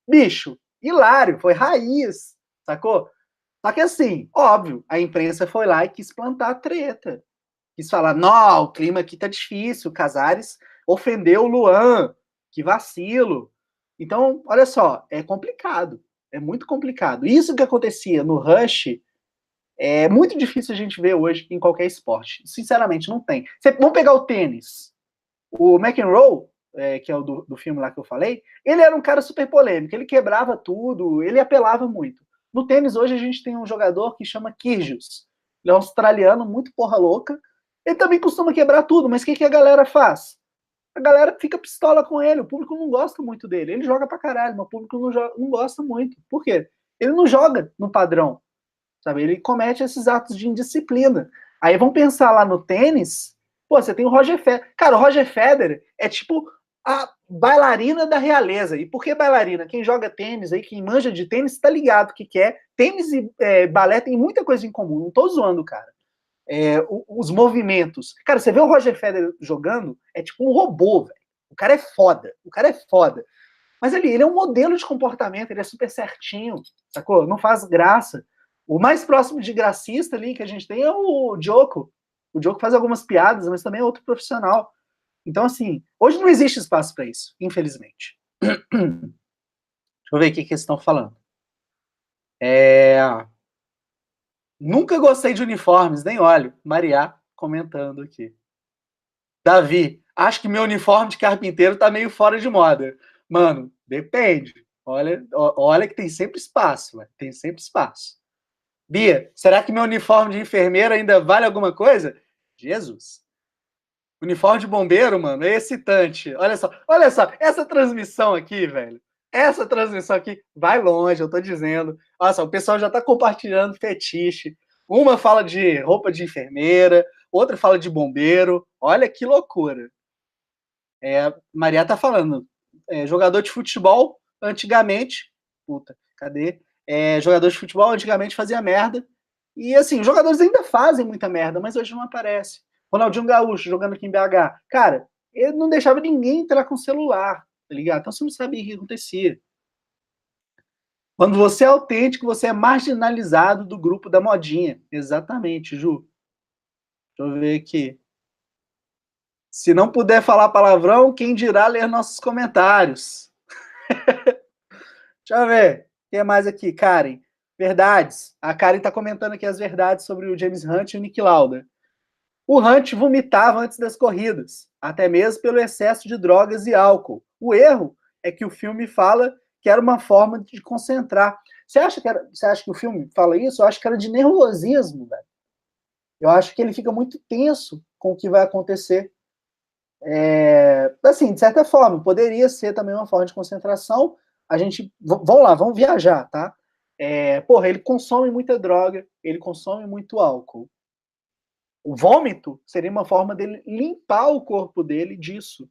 S1: Bicho, hilário, foi raiz, sacou? Só que assim, óbvio, a imprensa foi lá e quis plantar a treta. Quis falar, não, o clima aqui tá difícil, o Casares ofendeu o Luan, que vacilo. Então, olha só, é complicado, é muito complicado. Isso que acontecia no Rush é muito difícil a gente ver hoje em qualquer esporte. Sinceramente, não tem. Vamos pegar o tênis. O McEnroe, que é o do filme lá que eu falei, ele era um cara super polêmico, ele quebrava tudo, ele apelava muito. No tênis, hoje, a gente tem um jogador que chama Kyrgios. Ele é um australiano, muito porra louca. Ele também costuma quebrar tudo, mas o que a galera faz? A galera fica pistola com ele, o público não gosta muito dele. Ele joga pra caralho, mas o público não gosta muito. Por quê? Ele não joga no padrão, sabe? Ele comete esses atos de indisciplina. Aí vamos pensar lá no tênis, pô, você tem o Roger Federer. Cara, o Roger Federer é tipo a bailarina da realeza. E por que bailarina? Quem joga tênis aí, quem manja de tênis, tá ligado o que é. Tênis e balé tem muita coisa em comum, não tô zoando, cara. Os movimentos. Cara, você vê o Roger Federer jogando, é tipo um robô, velho. O cara é foda, o cara é foda. Mas ele é um modelo de comportamento, ele é super certinho, sacou? Não faz graça. O mais próximo de gracista ali que a gente tem é o Djoko. O Djoko faz algumas piadas, mas também é outro profissional. Então, assim, hoje não existe espaço para isso, infelizmente. Deixa eu ver o que eles estão falando. Nunca gostei de uniformes, nem olho. Mariá comentando aqui. Davi, acho que meu uniforme de carpinteiro tá meio fora de moda. Mano, depende. Olha que tem sempre espaço, véio. Tem sempre espaço. Bia, será que meu uniforme de enfermeira ainda vale alguma coisa? Jesus. Uniforme de bombeiro, mano, é excitante. Olha só, essa transmissão aqui, velho. Essa transmissão aqui vai longe, eu tô dizendo. Olha só, o pessoal já tá compartilhando fetiche. Uma fala de roupa de enfermeira, outra fala de bombeiro. Olha que loucura. Maria tá falando. Jogador de futebol, antigamente. Puta, cadê? Jogador de futebol antigamente fazia merda. E assim, os jogadores ainda fazem muita merda, mas hoje não aparece. Ronaldinho Gaúcho jogando aqui em BH. Cara, ele não deixava ninguém entrar com celular, tá ligado? Então você não sabia o que acontecia. Quando você é autêntico, você é marginalizado do grupo da modinha. Exatamente, Ju. Deixa eu ver aqui. Se não puder falar palavrão, quem dirá ler nossos comentários? Deixa eu ver. O que é mais aqui? Karen. Verdades. A Karen está comentando aqui as verdades sobre o James Hunt e o Nick Lauda. O Hunt vomitava antes das corridas, até mesmo pelo excesso de drogas e álcool. O erro é que o filme fala que era uma forma de concentrar. Você acha que o filme fala isso? Eu acho que era de nervosismo, velho. Eu acho que ele fica muito tenso com o que vai acontecer. Assim, de certa forma, poderia ser também uma forma de concentração. A gente, vamos lá, vamos viajar, tá? Porra, ele consome muita droga, ele consome muito álcool. O vômito seria uma forma dele limpar o corpo dele disso.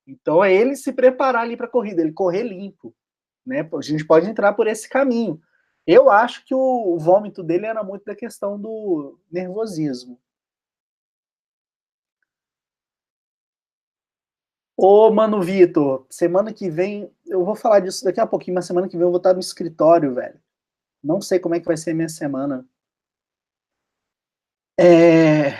S1: Então é ele se preparar ali para a corrida, ele correr limpo, né? A gente pode entrar por esse caminho. Eu acho que o vômito dele era muito da questão do nervosismo. Ô, Mano Vitor, semana que vem, eu vou falar disso daqui a pouquinho, mas semana que vem eu vou estar no escritório, velho. Não sei como é que vai ser a minha semana. É...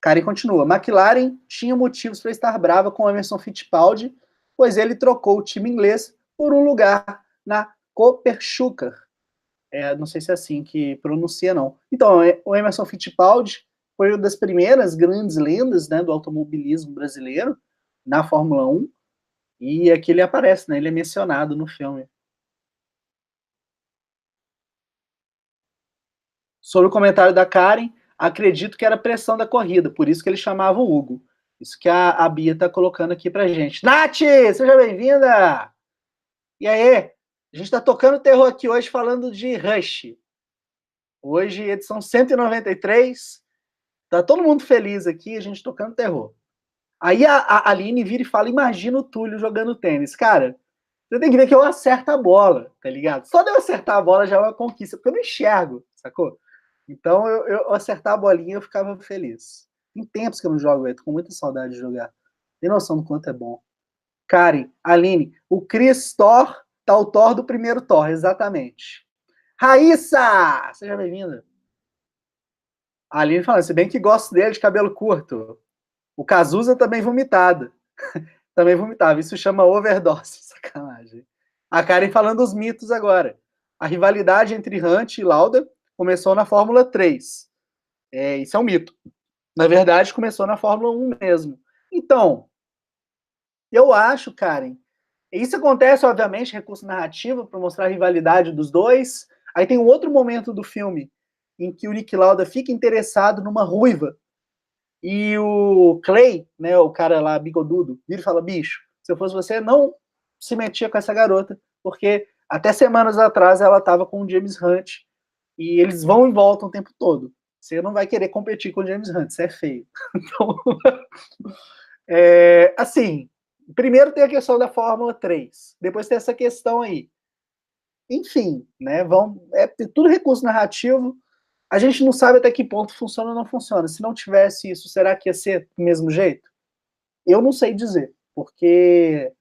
S1: Cara, e continua. McLaren tinha motivos para estar brava com Emerson Fittipaldi, pois ele trocou o time inglês por um lugar na Cooper Schucker. Não sei se é assim que pronuncia, não. Então, o Emerson Fittipaldi foi uma das primeiras grandes lendas, né, do automobilismo brasileiro na Fórmula 1, e aqui ele aparece, né, ele é mencionado no filme. Sobre o comentário da Karen, acredito que era pressão da corrida, por isso que ele chamava o Hugo. Isso que a Bia está colocando aqui pra gente. Nath, seja bem-vinda! E aí? A gente está tocando terror aqui hoje falando de Rush. Hoje, edição 193. Tá todo mundo feliz aqui, a gente tocando terror. Aí a Aline vira e fala: imagina o Túlio jogando tênis. Cara, você tem que ver que eu acerto a bola, tá ligado? Só de eu acertar a bola já é uma conquista, porque eu não enxergo, sacou? Então eu acertar a bolinha eu ficava feliz. Tem tempos que eu não jogo, eu tô com muita saudade de jogar. Tem noção do quanto é bom. Karen, Aline, o Chris Thor tá o Thor do primeiro Thor, exatamente. Raíssa! Seja bem-vinda. A Aline fala, se bem que gosto dele de cabelo curto. O Cazuza também vomitado. Também vomitava. Isso chama overdose. Sacanagem. A Karen falando os mitos agora. A rivalidade entre Hunt e Lauda começou na Fórmula 3. Isso é um mito. Na verdade, começou na Fórmula 1 mesmo. Então, eu acho, Karen, isso acontece, obviamente, recurso narrativo para mostrar a rivalidade dos dois. Aí tem um outro momento do filme em que o Nick Lauda fica interessado numa ruiva. E o Clay, né, o cara lá bigodudo, vira e fala: bicho, se eu fosse você, não se metia com essa garota, porque até semanas atrás ela estava com o James Hunt e eles vão e voltam o tempo todo. Você não vai querer competir com o James Hunt, você é feio. Então, assim, primeiro tem a questão da Fórmula 3, depois tem essa questão aí. Enfim, né, tudo recurso narrativo. A gente não sabe até que ponto funciona ou não funciona. Se não tivesse isso, será que ia ser do mesmo jeito? Eu não sei dizer, porque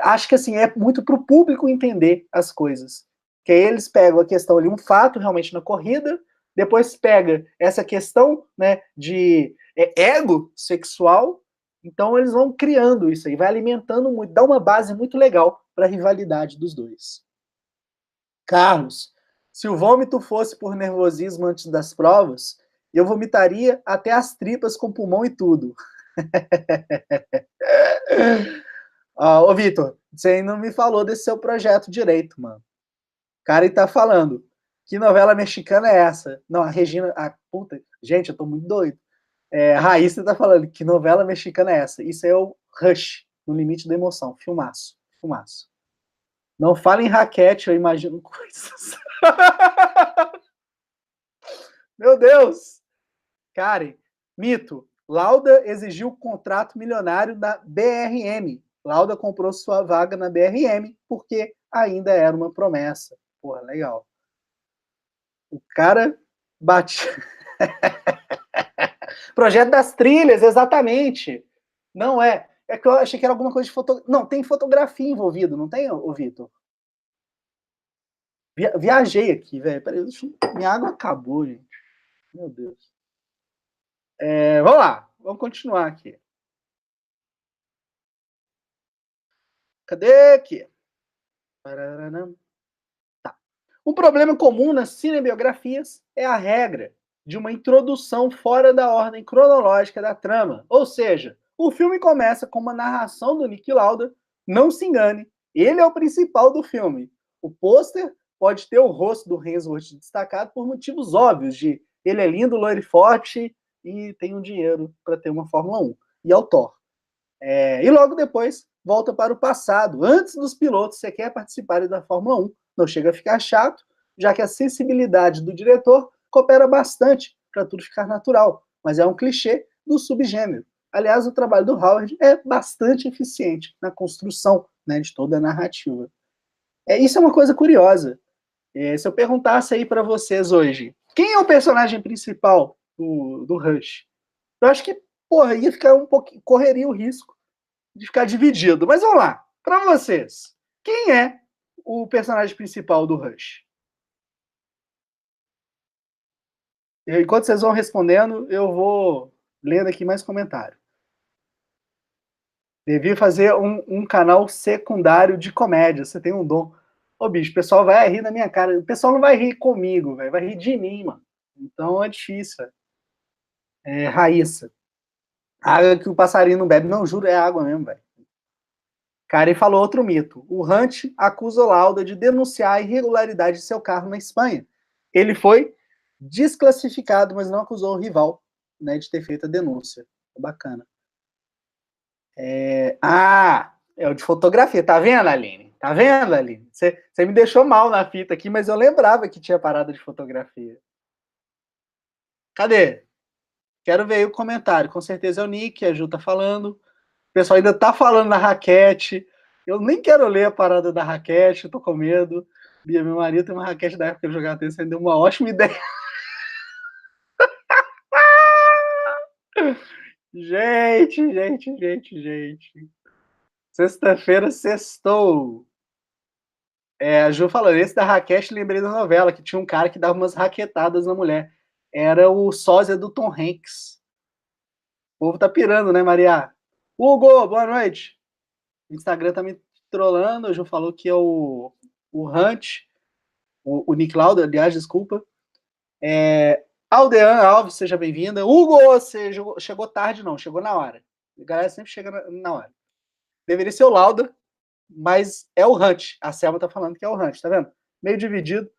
S1: acho que assim é muito para o público entender as coisas. Que aí eles pegam a questão ali, um fato realmente na corrida, depois pega essa questão, né, de ego sexual, então eles vão criando isso aí, vai alimentando muito, dá uma base muito legal para a rivalidade dos dois. Carlos, se o vômito fosse por nervosismo antes das provas, eu vomitaria até as tripas com pulmão e tudo. Ô, Vitor, você ainda não me falou desse seu projeto direito, mano. O cara tá falando. Que novela mexicana é essa? Não, a Regina. Puta, gente, eu tô muito doido. A Raíssa tá falando. Que novela mexicana é essa? Isso é o Rush, no limite da emoção. Filmaço. Filmaço. Não fala em raquete, eu imagino coisas. Meu Deus! Karen, mito. Lauda exigiu contrato milionário da BRM. Lauda comprou sua vaga na BRM porque ainda era uma promessa. Porra, legal. O cara bate. Projeto das trilhas, exatamente. Não é. É que eu achei que era alguma coisa de fotografia. Não, tem fotografia envolvido, não tem, ô Vitor? Viajei aqui, velho. Peraí, minha água acabou, gente. Meu Deus. Vamos lá, vamos continuar aqui. Cadê aqui? Tá. Um problema comum nas cinebiografias é a regra de uma introdução fora da ordem cronológica da trama. Ou seja, o filme começa com uma narração do Nick Lauda, não se engane, Ele é o principal do filme. O pôster pode ter o rosto do Hemsworth destacado por motivos óbvios de ele é lindo, loiro e forte e tem um dinheiro para ter uma Fórmula 1. E é o Thor. E logo depois volta para o passado, antes dos pilotos sequer participarem da Fórmula 1. Não chega a ficar chato, já que a sensibilidade do diretor coopera bastante para tudo ficar natural, mas é um clichê do subgênero. Aliás, o trabalho do Howard é bastante eficiente na construção, né, de toda a narrativa. Isso é uma coisa curiosa. Se eu perguntasse aí para vocês hoje, quem é o personagem principal do Rush? Eu acho que, porra, ia ficar um pouquinho, correria o risco de ficar dividido. Mas vamos lá, para vocês, quem é o personagem principal do Rush? Enquanto vocês vão respondendo, eu vou lendo aqui mais comentário. Devia fazer um canal secundário de comédia. Você tem um dom. Ô, bicho, o pessoal vai rir na minha cara. O pessoal não vai rir comigo, véio, vai rir de mim, mano. Então é difícil. Raíssa. Água que o passarinho não bebe. Não, juro, é água mesmo, velho. Karen falou outro mito. O Hunt acusa o Lauda de denunciar a irregularidade de seu carro na Espanha. Ele foi desclassificado, mas não acusou o rival, né, de ter feito a denúncia. Bacana. É o de fotografia. Tá vendo, Aline? Tá vendo, Aline? Você me deixou mal na fita aqui, mas eu lembrava que tinha parada de fotografia. Cadê? Quero ver aí o comentário. Com certeza é o Nick, a Ju tá falando. O pessoal ainda tá falando na raquete. Eu nem quero ler a parada da raquete, eu tô com medo. Bia, meu marido tem uma raquete da época que ele jogava tênis, você deu uma ótima ideia. Gente. Sexta-feira, sextou. A Ju falando, esse da raquete, lembrei da novela, que tinha um cara que dava umas raquetadas na mulher. Era o sósia do Tom Hanks. O povo tá pirando, né, Maria? Hugo, boa noite. O Instagram tá me trollando, a Ju falou que é o Hunt, o Nick Lauda, aliás, desculpa. Aldean Alves, seja bem-vinda. Hugo, você chegou tarde, não, chegou na hora. A galera sempre chega na hora. Deveria ser o Lauda, mas é o Hunt. A Selma tá falando que é o Hunt, tá vendo? Meio dividido.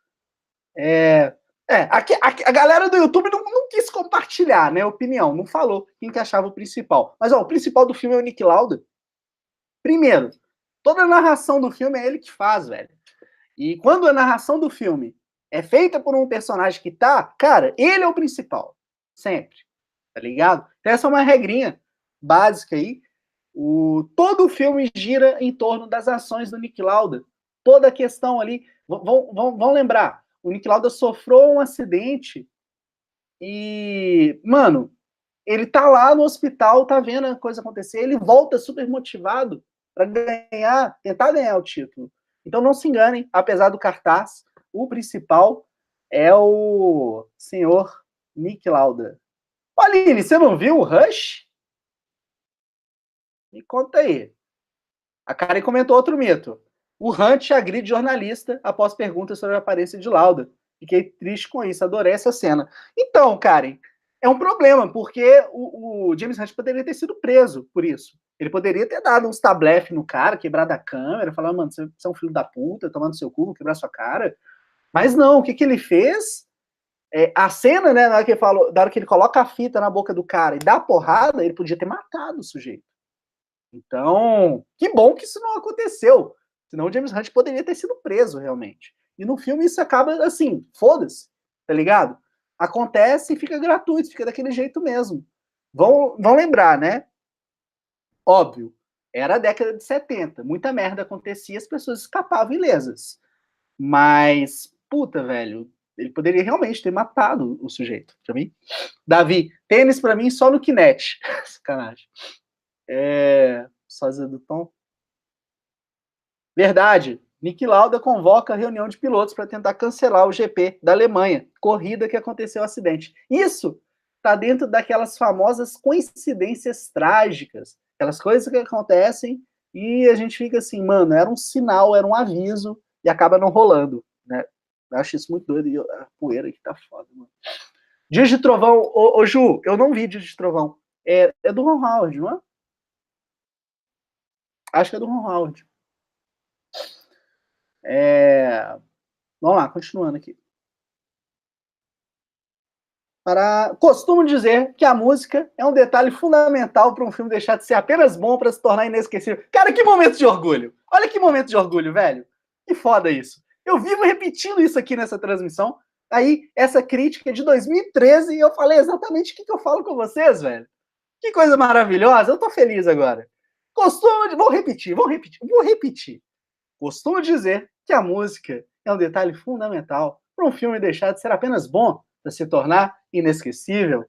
S1: Aqui, a galera do YouTube não quis compartilhar, né, opinião, não falou quem que achava o principal. Mas, o principal do filme é o Nick Lauda. Primeiro, toda a narração do filme é ele que faz, velho. E quando a narração do filme é feita por um personagem que cara, ele é o principal. Sempre. Tá ligado? Então essa é uma regrinha básica aí. Todo o filme gira em torno das ações do Nick Lauda. Toda a questão ali. Vão lembrar. O Nick Lauda sofreu um acidente e, mano, ele tá lá no hospital, tá vendo a coisa acontecer, ele volta super motivado para tentar ganhar o título. Então não se enganem, apesar do cartaz, o principal é o senhor Nick Lauda. Aline, você não viu o Rush? Me conta aí. A Karen comentou outro mito. O Hunt agride jornalista após perguntas sobre a aparência de Lauda. Fiquei triste com isso, adorei essa cena. Então, Karen, é um problema, porque o James Hunt poderia ter sido preso por isso. Ele poderia ter dado uns tablefe no cara, quebrado a câmera, falando, mano, você é um filho da puta, tomando seu cu, quebrar sua cara. Mas não, o que ele fez? A cena, né, na hora que ele coloca a fita na boca do cara e dá a porrada, ele podia ter matado o sujeito. Então, que bom que isso não aconteceu. Senão o James Hunt poderia ter sido preso, realmente. E no filme isso acaba assim, foda-se, tá ligado? Acontece e fica gratuito, fica daquele jeito mesmo. Vão lembrar, né? Óbvio, era a década de 70, muita merda acontecia, as pessoas escapavam ilesas. Mas, puta, velho, ele poderia realmente ter matado o sujeito, pra mim. Davi, tênis pra mim só no Kinect. Sacanagem. Sósia do Tom. Verdade. Nick Lauda convoca a reunião de pilotos para tentar cancelar o GP da Alemanha, corrida que aconteceu o acidente. Isso está dentro daquelas famosas coincidências trágicas, aquelas coisas que acontecem e a gente fica assim, mano, era um sinal, era um aviso e acaba não rolando, né? Eu acho isso muito doido e a poeira aqui tá foda, mano. Dias de Trovão, ô Ju, eu não vi Dias de Trovão. É do Ron Howard, não é? Acho que é do Ron Howard. Vamos lá, continuando aqui. Costumo dizer que a música é um detalhe fundamental para um filme deixar de ser apenas bom para se tornar inesquecível. Cara, que momento de orgulho! Olha que momento de orgulho, velho. Que foda isso. Eu vivo repetindo isso aqui nessa transmissão. Aí, essa crítica é de 2013 e eu falei exatamente o que eu falo com vocês, velho. Que coisa maravilhosa. Eu tô feliz agora. Vou repetir. Costumo dizer que a música é um detalhe fundamental para um filme deixar de ser apenas bom para se tornar inesquecível.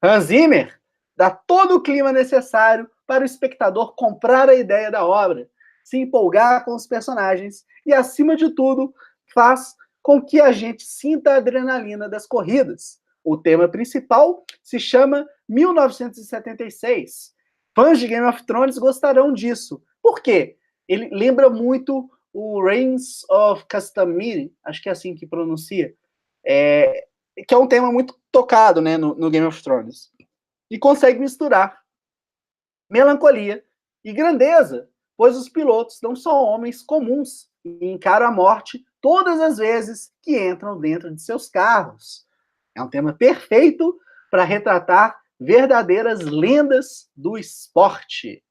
S1: Hans Zimmer dá todo o clima necessário para o espectador comprar a ideia da obra, se empolgar com os personagens e, acima de tudo, faz com que a gente sinta a adrenalina das corridas. O tema principal se chama 1976. Fãs de Game of Thrones gostarão disso. Por quê? Ele lembra muito o Reigns of Castamere, acho que é assim que pronuncia, que é um tema muito tocado, né, no Game of Thrones. E consegue misturar melancolia e grandeza, pois os pilotos não são homens comuns e encaram a morte todas as vezes que entram dentro de seus carros. É um tema perfeito para retratar verdadeiras lendas do esporte.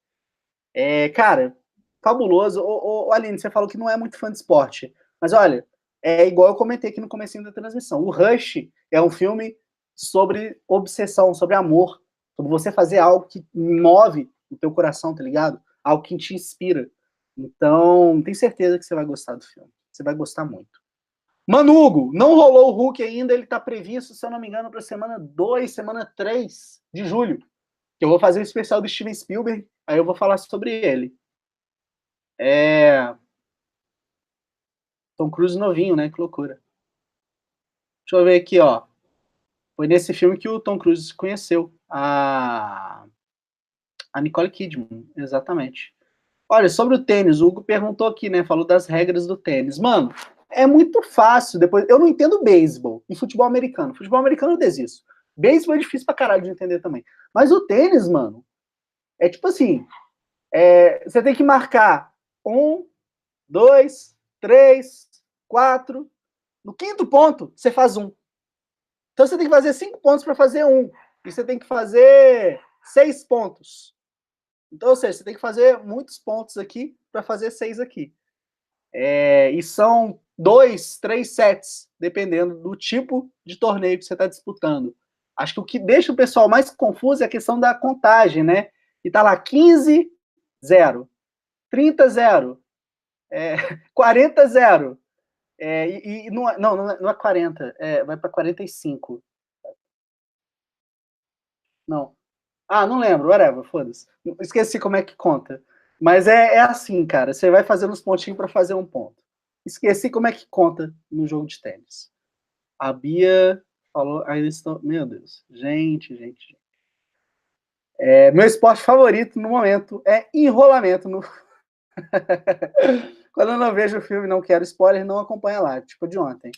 S1: Cara, fabuloso. Aline, você falou que não é muito fã de esporte, mas olha, é igual eu comentei aqui no comecinho da transmissão. O Rush é um filme sobre obsessão, sobre amor, sobre você fazer algo que move o teu coração, tá ligado? Algo que te inspira. Então, tenho certeza que você vai gostar do filme. Você vai gostar muito. Mano Hugo, não rolou o Hulk ainda, ele tá previsto, se eu não me engano, para semana 2, semana 3 de julho. Que eu vou fazer o especial do Steven Spielberg, aí eu vou falar sobre ele. Tom Cruise novinho, né? Que loucura. Deixa eu ver aqui, ó. Foi nesse filme que o Tom Cruise conheceu a Nicole Kidman, exatamente. Olha, sobre o tênis, o Hugo perguntou aqui, né? Falou das regras do tênis. Mano, é muito fácil. Depois, eu não entendo beisebol e futebol americano. Futebol americano eu desisto. Beisebol é difícil pra caralho de entender também. Mas o tênis, mano, é tipo assim: você tem que marcar 1, 2, 3, 4. No quinto ponto, você faz 1. Então você tem que fazer 5 pontos para fazer 1. E você tem que fazer 6 pontos. Então, ou seja, você tem que fazer muitos pontos aqui para fazer 6 aqui. E são 2, 3 sets, dependendo do tipo de torneio que você está disputando. Acho que o que deixa o pessoal mais confuso é a questão da contagem, né? E tá lá 15, 0, 30, 0, 40, 0. Não é 40, vai para 45. Não. Ah, não lembro, whatever, foda-se. Esqueci como é que conta. Mas é assim, cara. Você vai fazendo os pontinhos para fazer um ponto. Esqueci como é que conta no jogo de tênis. A Bia falou. Ainda estão. Meu Deus. Gente. Meu esporte favorito no momento é enrolamento. Quando eu não vejo o filme, não quero spoiler, não acompanha lá, tipo de ontem.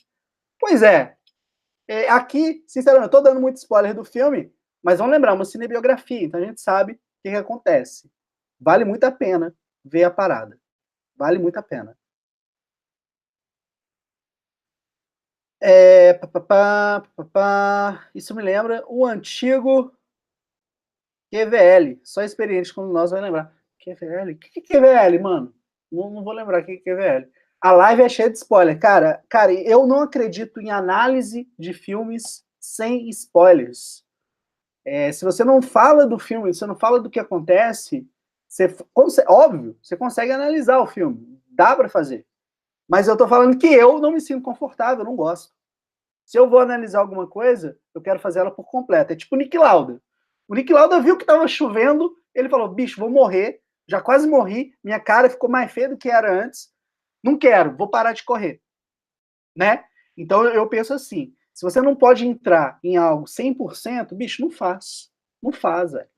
S1: Pois é. Aqui, sinceramente, eu tô dando muito spoiler do filme, mas vamos lembrar, uma cinebiografia, então a gente sabe o que acontece. Vale muito a pena ver a parada. Vale muito a pena. Isso me lembra o antigo QVL. Só experiente como nós vai lembrar. QVL? O que é QVL, mano? Não vou lembrar o que é QVL. A live é cheia de spoiler. Cara, eu não acredito em análise de filmes sem spoilers. Se você não fala do filme, se você não fala do que acontece, óbvio, você consegue analisar o filme. Dá para fazer. Mas eu tô falando que eu não me sinto confortável, eu não gosto. Se eu vou analisar alguma coisa, eu quero fazer ela por completo. É tipo o Nick Lauda. O Nick Lauda viu que tava chovendo, ele falou, bicho, vou morrer, já quase morri, minha cara ficou mais feia do que era antes, não quero, vou parar de correr. Né? Então eu penso assim, se você não pode entrar em algo 100%, bicho, não faz. Não faz, velho.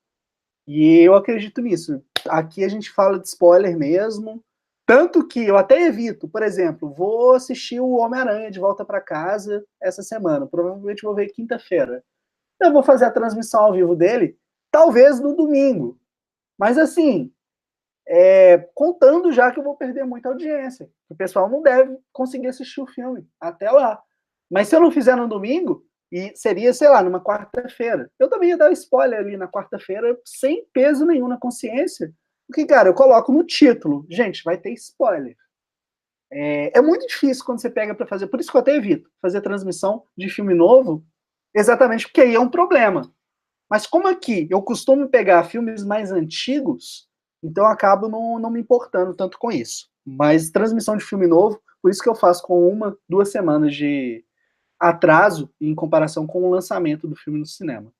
S1: E eu acredito nisso. Aqui a gente fala de spoiler mesmo, tanto que eu até evito, por exemplo, vou assistir o Homem-Aranha de Volta para Casa essa semana, provavelmente vou ver quinta-feira. Eu vou fazer a transmissão ao vivo dele, talvez no domingo. Mas assim, contando já que eu vou perder muita audiência. O pessoal não deve conseguir assistir o filme até lá. Mas se eu não fizer no domingo, e seria, sei lá, numa quarta-feira, eu também ia dar spoiler ali na quarta-feira, sem peso nenhum na consciência, porque, cara, eu coloco no título, gente, vai ter spoiler. É muito difícil quando você pega para fazer, por isso que eu até evito fazer transmissão de filme novo, exatamente porque aí é um problema. Mas como aqui eu costumo pegar filmes mais antigos, então eu acabo não me importando tanto com isso. Mas transmissão de filme novo, por isso que eu faço com 2 semanas de atraso em comparação com o lançamento do filme no cinema.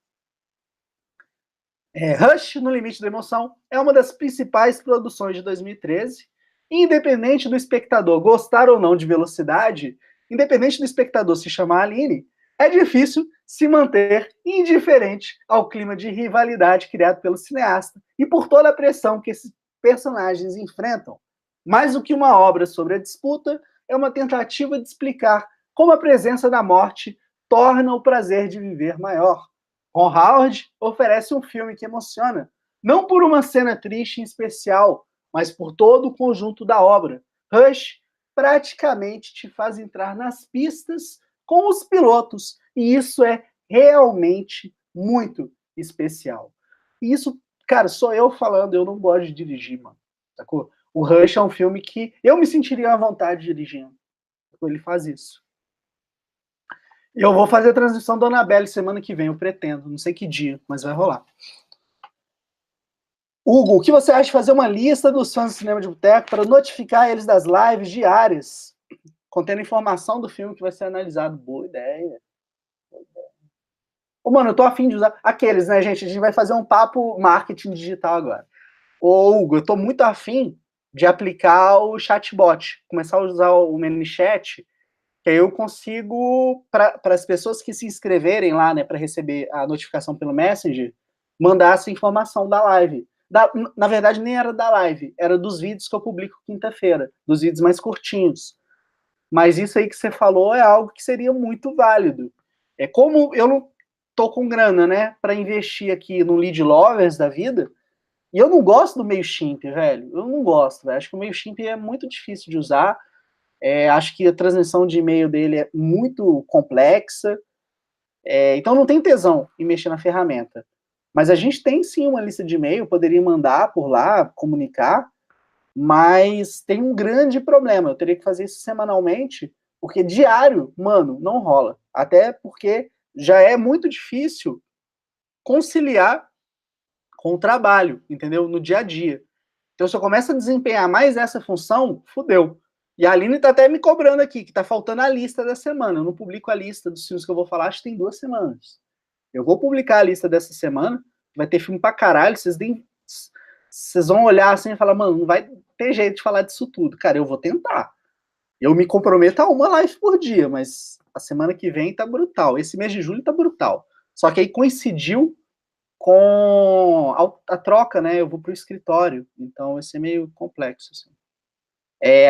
S1: Rush, No Limite da Emoção, é uma das principais produções de 2013. Independente do espectador gostar ou não de velocidade, independente do espectador se chamar Aline, é difícil se manter indiferente ao clima de rivalidade criado pelo cineasta e por toda a pressão que esses personagens enfrentam. Mais do que uma obra sobre a disputa, é uma tentativa de explicar como a presença da morte torna o prazer de viver maior. Ron Howard oferece um filme que emociona, não por uma cena triste em especial, mas por todo o conjunto da obra. Rush praticamente te faz entrar nas pistas com os pilotos, e isso é realmente muito especial. E isso, cara, sou eu falando, eu não gosto de dirigir, mano, sacou? O Rush é um filme que eu me sentiria à vontade dirigindo. Ele faz isso. Eu vou fazer a transmissão do Annabelle semana que vem, eu pretendo. Não sei que dia, mas vai rolar. Hugo, o que você acha de fazer uma lista dos fãs do Cinema de Boteco para notificar eles das lives diárias, contendo informação do filme que vai ser analisado? Boa ideia. Ô, mano, eu tô afim de usar aqueles, né, gente? A gente vai fazer um papo marketing digital agora. Ô, Hugo, eu tô muito afim de aplicar o chatbot, começar a usar o ManyChat, que aí eu consigo, para as pessoas que se inscreverem lá, né, para receber a notificação pelo Messenger, mandar essa informação da live. Na verdade, nem era da live, era dos vídeos que eu publico quinta-feira, dos vídeos mais curtinhos. Mas isso aí que você falou é algo que seria muito válido. É como eu não tô com grana, né, para investir aqui no Lead Lovers da vida, e eu não gosto do MailChimp, velho. Eu não gosto, velho. Acho que o MailChimp é muito difícil de usar. Acho que a transmissão de e-mail dele é muito complexa. Então não tem tesão em mexer na ferramenta. Mas a gente tem sim uma lista de e-mail, poderia mandar por lá, comunicar, mas tem um grande problema. Eu teria que fazer isso semanalmente, porque diário, mano, não rola. Até porque já é muito difícil conciliar com o trabalho, entendeu? No dia a dia. Então, se eu começo a desempenhar mais essa função, fudeu. E a Aline tá até me cobrando aqui, que tá faltando a lista da semana. Eu não publico a lista dos filmes que eu vou falar, acho que tem 2 semanas. Eu vou publicar a lista dessa semana, vai ter filme pra caralho, vocês vão olhar assim e falar, mano, não vai ter jeito de falar disso tudo. Cara, eu vou tentar. Eu me comprometo a uma live por dia, mas a semana que vem tá brutal. Esse mês de julho tá brutal. Só que aí coincidiu com a troca, né? Eu vou pro escritório, então vai ser meio complexo, assim.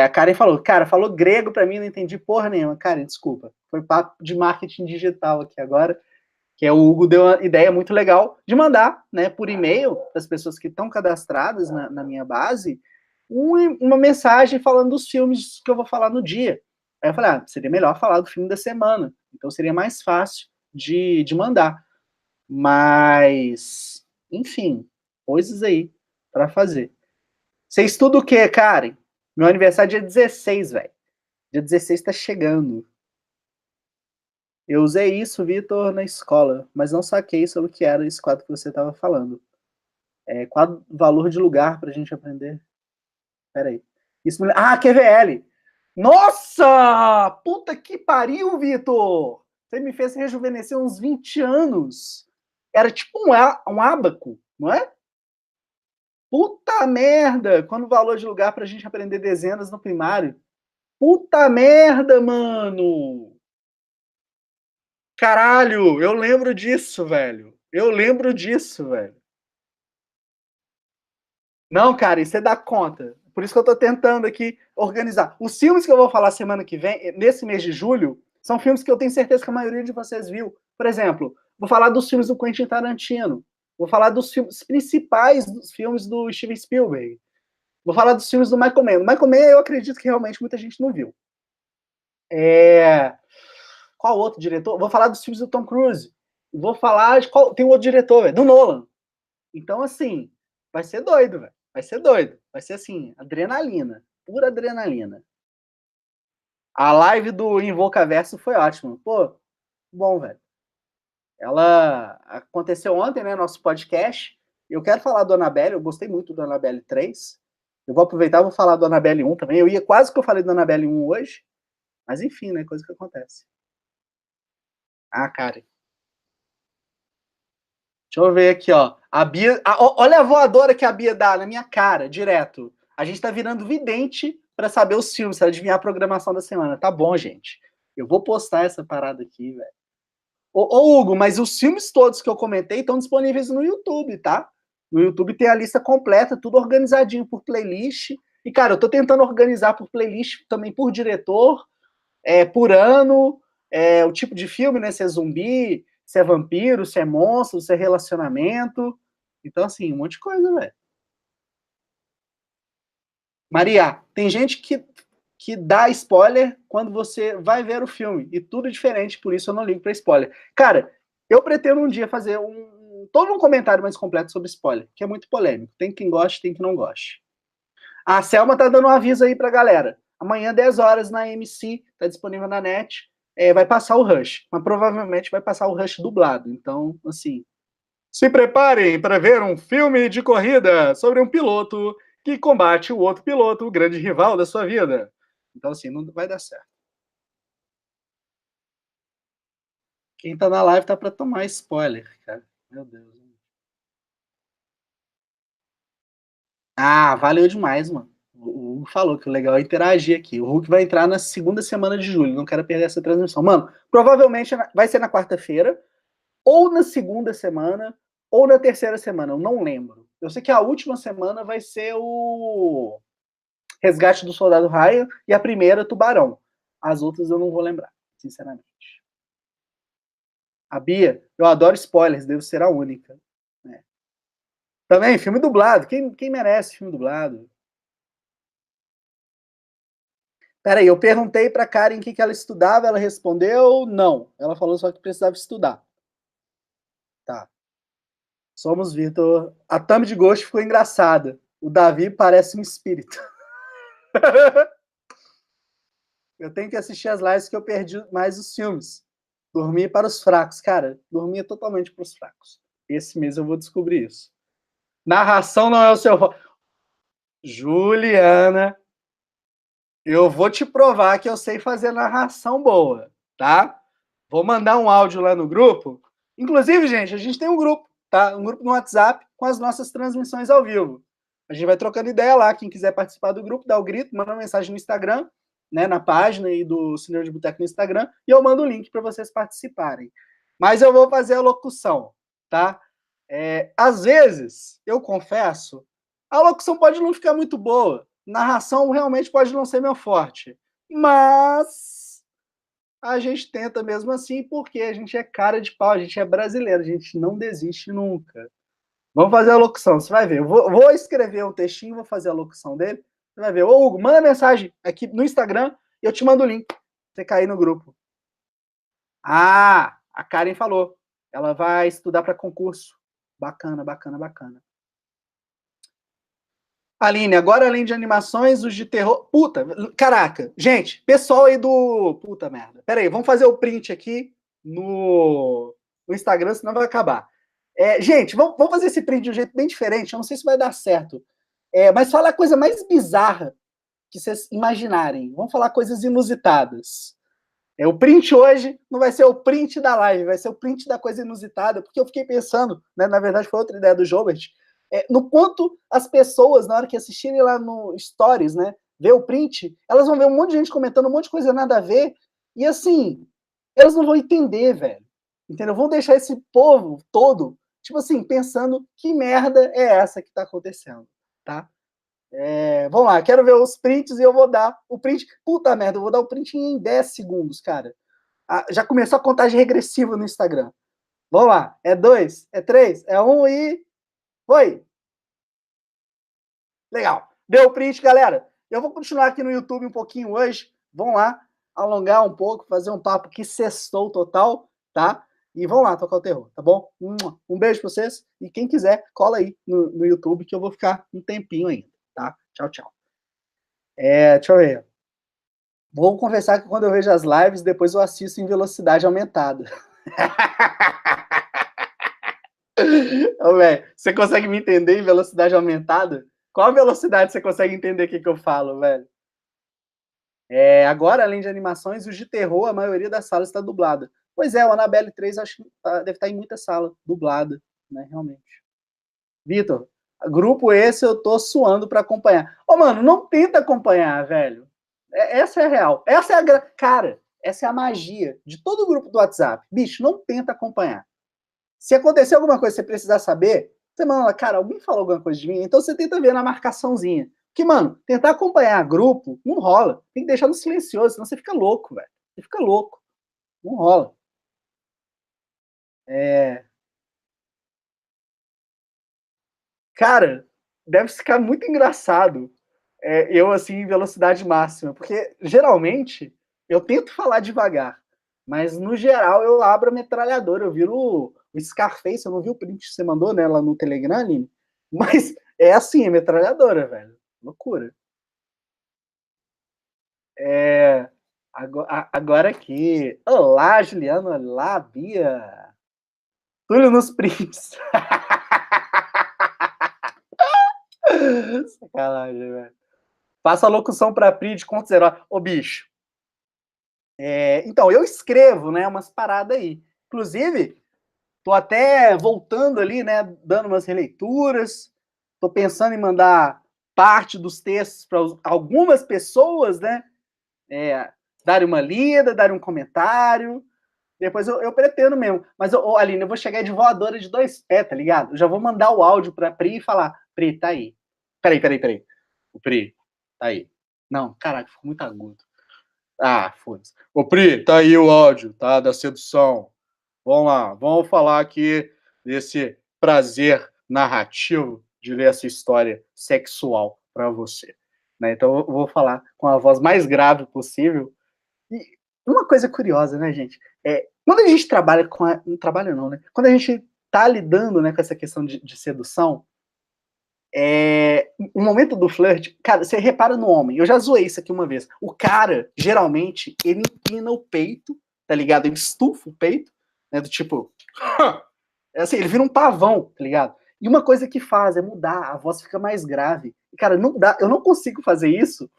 S1: A Karen falou, cara, falou grego pra mim, não entendi porra nenhuma. Karen, desculpa. Foi papo de marketing digital aqui agora, que o Hugo deu uma ideia muito legal de mandar, né, por e-mail, para as pessoas que estão cadastradas na minha base, uma mensagem falando dos filmes que eu vou falar no dia. Aí eu falei, seria melhor falar do filme da semana. Então seria mais fácil de mandar. Mas, enfim, coisas aí para fazer. Você estuda o quê, Karen? Meu aniversário é dia 16, velho. Dia 16 tá chegando. Eu usei isso, Vitor, na escola, mas não saquei sobre o que era esse quadro que você estava falando. Qual o valor de lugar pra gente aprender? Peraí. QVL. Nossa! Puta que pariu, Vitor! Você me fez rejuvenescer uns 20 anos. Era tipo um ábaco, não é? Puta merda! Quando o valor de lugar pra gente aprender dezenas no primário. Puta merda, mano! Caralho, eu lembro disso, velho. Eu lembro disso, velho. Não, cara, isso é dá conta. Por isso que eu tô tentando aqui organizar. Os filmes que eu vou falar semana que vem, nesse mês de julho, são filmes que eu tenho certeza que a maioria de vocês viu. Por exemplo, vou falar dos filmes do Quentin Tarantino. Vou falar dos filmes principais dos filmes do Steven Spielberg. Vou falar dos filmes do Michael Mann. O Michael Mann, eu acredito que realmente muita gente não viu. Qual outro diretor? Vou falar dos filmes do Tom Cruise. Vou falar de qual. Tem um outro diretor, velho, do Nolan. Então, assim, vai ser doido, velho. Vai ser doido. Vai ser assim, adrenalina. Pura adrenalina. A live do Invocaverso foi ótima. Pô, bom, velho. Ela aconteceu ontem, né? Nosso podcast. Eu quero falar do Annabelle, eu gostei muito do Annabelle 3. Eu vou aproveitar e vou falar do Annabelle 1 também. Eu ia quase que eu falei do Annabelle 1 hoje, mas enfim, né? Coisa que acontece. Ah, cara. Deixa eu ver aqui, ó. A Bia. Olha a voadora que a Bia dá na minha cara, direto. A gente tá virando vidente para saber os filmes, pra adivinhar a programação da semana. Tá bom, gente. Eu vou postar essa parada aqui, velho. Ô, Hugo, mas os filmes todos que eu comentei estão disponíveis no YouTube, tá? No YouTube tem a lista completa, tudo organizadinho por playlist. E, cara, eu tô tentando organizar por playlist também por diretor, por ano, o tipo de filme, né? Se é zumbi, se é vampiro, se é monstro, se é relacionamento. Então, assim, um monte de coisa, velho. Maria, tem gente que dá spoiler quando você vai ver o filme. E tudo diferente, por isso eu não ligo pra spoiler. Cara, eu pretendo um dia fazer todo um comentário mais completo sobre spoiler, que é muito polêmico. Tem quem goste, tem quem não goste. A Selma tá dando um aviso aí pra galera. Amanhã, 10 horas, na AMC, tá disponível na net. Vai passar o Rush, mas provavelmente vai passar o Rush dublado. Então, assim, se preparem para ver um filme de corrida sobre um piloto que combate o outro piloto, o grande rival da sua vida. Então, assim, não vai dar certo. Quem tá na live tá para tomar spoiler, cara. Meu Deus. Ah, valeu demais, mano. O Hugo falou que o legal é interagir aqui. O Hulk vai entrar na segunda semana de julho. Não quero perder essa transmissão. Mano, provavelmente vai ser na quarta-feira, ou na segunda semana, ou na terceira semana. Eu não lembro. Eu sei que a última semana vai ser o Resgate do Soldado Ryan e a primeira, Tubarão. As outras eu não vou lembrar, sinceramente. A Bia, eu adoro spoilers, devo ser a única. Né? Também, filme dublado. Quem merece filme dublado? Peraí, eu perguntei pra Karen o que ela estudava, ela respondeu não. Ela falou só que precisava estudar. Tá. Somos Vitor. A thumb de Ghost ficou engraçada. O Davi parece um espírito. Eu tenho que assistir as lives que eu perdi mais os filmes. Dormir para os fracos. Cara, dormir totalmente para os fracos. Esse mês eu vou descobrir isso. Narração não é o seu. Juliana, eu vou te provar que eu sei fazer narração boa, tá? Vou mandar um áudio lá no grupo. Inclusive, gente, a gente tem um grupo, tá? Um grupo no WhatsApp com as nossas transmissões ao vivo. A gente vai trocando ideia lá. Quem quiser participar do grupo, dá o grito, manda uma mensagem no Instagram, né, na página aí do Cinema de Boteco no Instagram, e eu mando o link para vocês participarem. Mas eu vou fazer a locução, tá? Às vezes, eu confesso, a locução pode não ficar muito boa. Narração realmente pode não ser meu forte. Mas a gente tenta mesmo assim, porque a gente é cara de pau, a gente é brasileiro, a gente não desiste nunca. Vamos fazer a locução, você vai ver. Eu vou escrever um textinho, vou fazer a locução dele. Você vai ver. Ô, Hugo, manda mensagem aqui no Instagram e eu te mando o link pra você cair no grupo. Ah, a Karen falou. Ela vai estudar para concurso. Bacana, bacana, bacana. Aline, agora além de animações, os de terror. Puta, caraca. Gente, pessoal aí do. Puta merda. Pera aí, vamos fazer o print aqui no Instagram, senão vai acabar. Gente, vamos fazer esse print de um jeito bem diferente. Eu não sei se vai dar certo. Mas fala a coisa mais bizarra que vocês imaginarem. Vamos falar coisas inusitadas. O print hoje não vai ser o print da live, vai ser o print da coisa inusitada, porque eu fiquei pensando, né, na verdade foi outra ideia do Jobert, no quanto as pessoas, na hora que assistirem lá no Stories, né, ver o print, elas vão ver um monte de gente comentando um monte de coisa nada a ver, e assim, elas não vão entender, velho. Entendeu? Vão deixar esse povo todo, tipo assim, pensando que merda é essa que tá acontecendo, tá? Vamos lá, quero ver os prints e eu vou dar o print. Puta merda, eu vou dar o print em 10 segundos, cara. Já começou a contagem regressiva no Instagram. Vamos lá, 2, 3, 1 e. Foi! Legal. Deu print, galera. Eu vou continuar aqui no YouTube um pouquinho hoje. Vão lá, alongar um pouco, fazer um papo que sextou total, tá? E vão lá tocar o terror, tá bom? Um beijo pra vocês. E quem quiser, cola aí no YouTube que eu vou ficar um tempinho ainda, tá? Tchau, tchau. Deixa eu ver. Vou confessar que quando eu vejo as lives, depois eu assisto em velocidade aumentada. Ô, véio, você consegue me entender em velocidade aumentada? Qual a velocidade você consegue entender o que eu falo, velho? Agora, além de animações, os de terror, a maioria das salas está dublada. Pois é, o Annabelle 3 acho que deve estar em muita sala dublada, né, realmente. Vitor, grupo esse eu tô suando para acompanhar. Ô, mano, não tenta acompanhar, velho. Essa é a real. Essa é a... Cara, essa é a magia de todo o grupo do WhatsApp. Bicho, não tenta acompanhar. Se acontecer alguma coisa que você precisar saber, você manda lá, cara, alguém falou alguma coisa de mim? Então você tenta ver na marcaçãozinha. Porque, mano, tentar acompanhar grupo não rola. Tem que deixar no silencioso, senão você fica louco, velho. Você fica louco. Não rola. Cara, deve ficar muito engraçado. Eu, assim, em velocidade máxima. Porque, geralmente, eu tento falar devagar. Mas, no geral, eu abro a metralhadora. Eu viro o Scarface. Eu não vi o print que você mandou, né, lá no Telegram, Aline? Mas é assim, a metralhadora, velho. Loucura. Agora aqui. Olá, Juliano. Olá, Bia. Túlio nos prints. Sacanagem, velho. Passa a locução pra Pri de contos heróis. Ô, bicho. Então, eu escrevo, né, umas paradas aí. Inclusive, tô até voltando ali, né, dando umas releituras. Tô pensando em mandar parte dos textos para algumas pessoas, né, darem uma lida, darem um comentário. Depois eu pretendo mesmo. Mas, Aline, eu vou chegar de voadora de 2 pés, tá ligado? Eu já vou mandar o áudio pra Pri e falar, Pri, tá aí. Peraí. O Pri, tá aí. Não, caraca, ficou muito agudo. Ah, foda-se. Ô, Pri, tá aí o áudio, tá? Da sedução. Vamos lá, vamos falar aqui desse prazer narrativo de ler essa história sexual pra você. Né? Então, eu vou falar com a voz mais grave possível. E uma coisa curiosa, né, gente? Quando a gente trabalha com não trabalha não, né? Quando a gente tá lidando, né, com essa questão de sedução, o momento do flerte, cara, você repara no homem, eu já zoei isso aqui uma vez. O cara, geralmente, ele empina o peito, tá ligado? Ele estufa o peito, né? Do tipo. Assim, ele vira um pavão, tá ligado? E uma coisa que faz é mudar, a voz fica mais grave. E, cara, não dá, eu não consigo fazer isso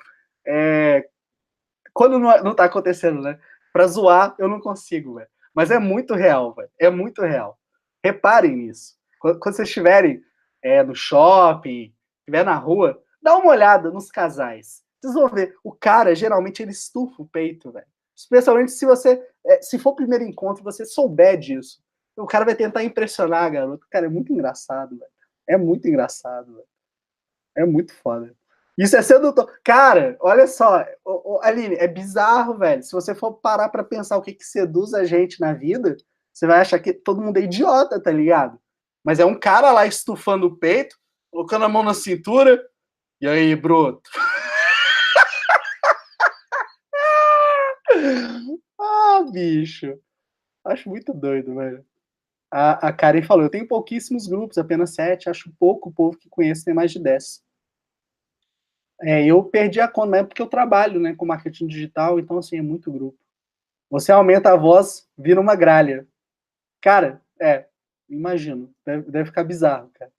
S1: quando não tá acontecendo, né? Pra zoar, eu não consigo, velho. Mas é muito real, velho. É muito real. Reparem nisso. Quando vocês estiverem no shopping, estiver na rua, dá uma olhada nos casais. Vocês vão ver, o cara, geralmente, ele estufa o peito, velho. Especialmente se você, se for o primeiro encontro, você souber disso. O cara vai tentar impressionar a garota. Cara, é muito engraçado, velho. É muito engraçado, velho. É muito foda. Isso é sedutor. Cara, olha só, Aline, é bizarro, velho. Se você for parar pra pensar o que seduz a gente na vida, você vai achar que todo mundo é idiota, tá ligado? Mas é um cara lá estufando o peito, colocando a mão na cintura. E aí, broto? Ah, bicho. Acho muito doido, velho. A Karen falou: eu tenho pouquíssimos grupos, apenas 7. Acho pouco o povo que conhece tem mais de 10. Eu perdi a conta, mas é porque eu trabalho, né, com marketing digital, então, assim, é muito grupo. Você aumenta a voz, vira uma gralha. Cara, imagino. Deve ficar bizarro, cara.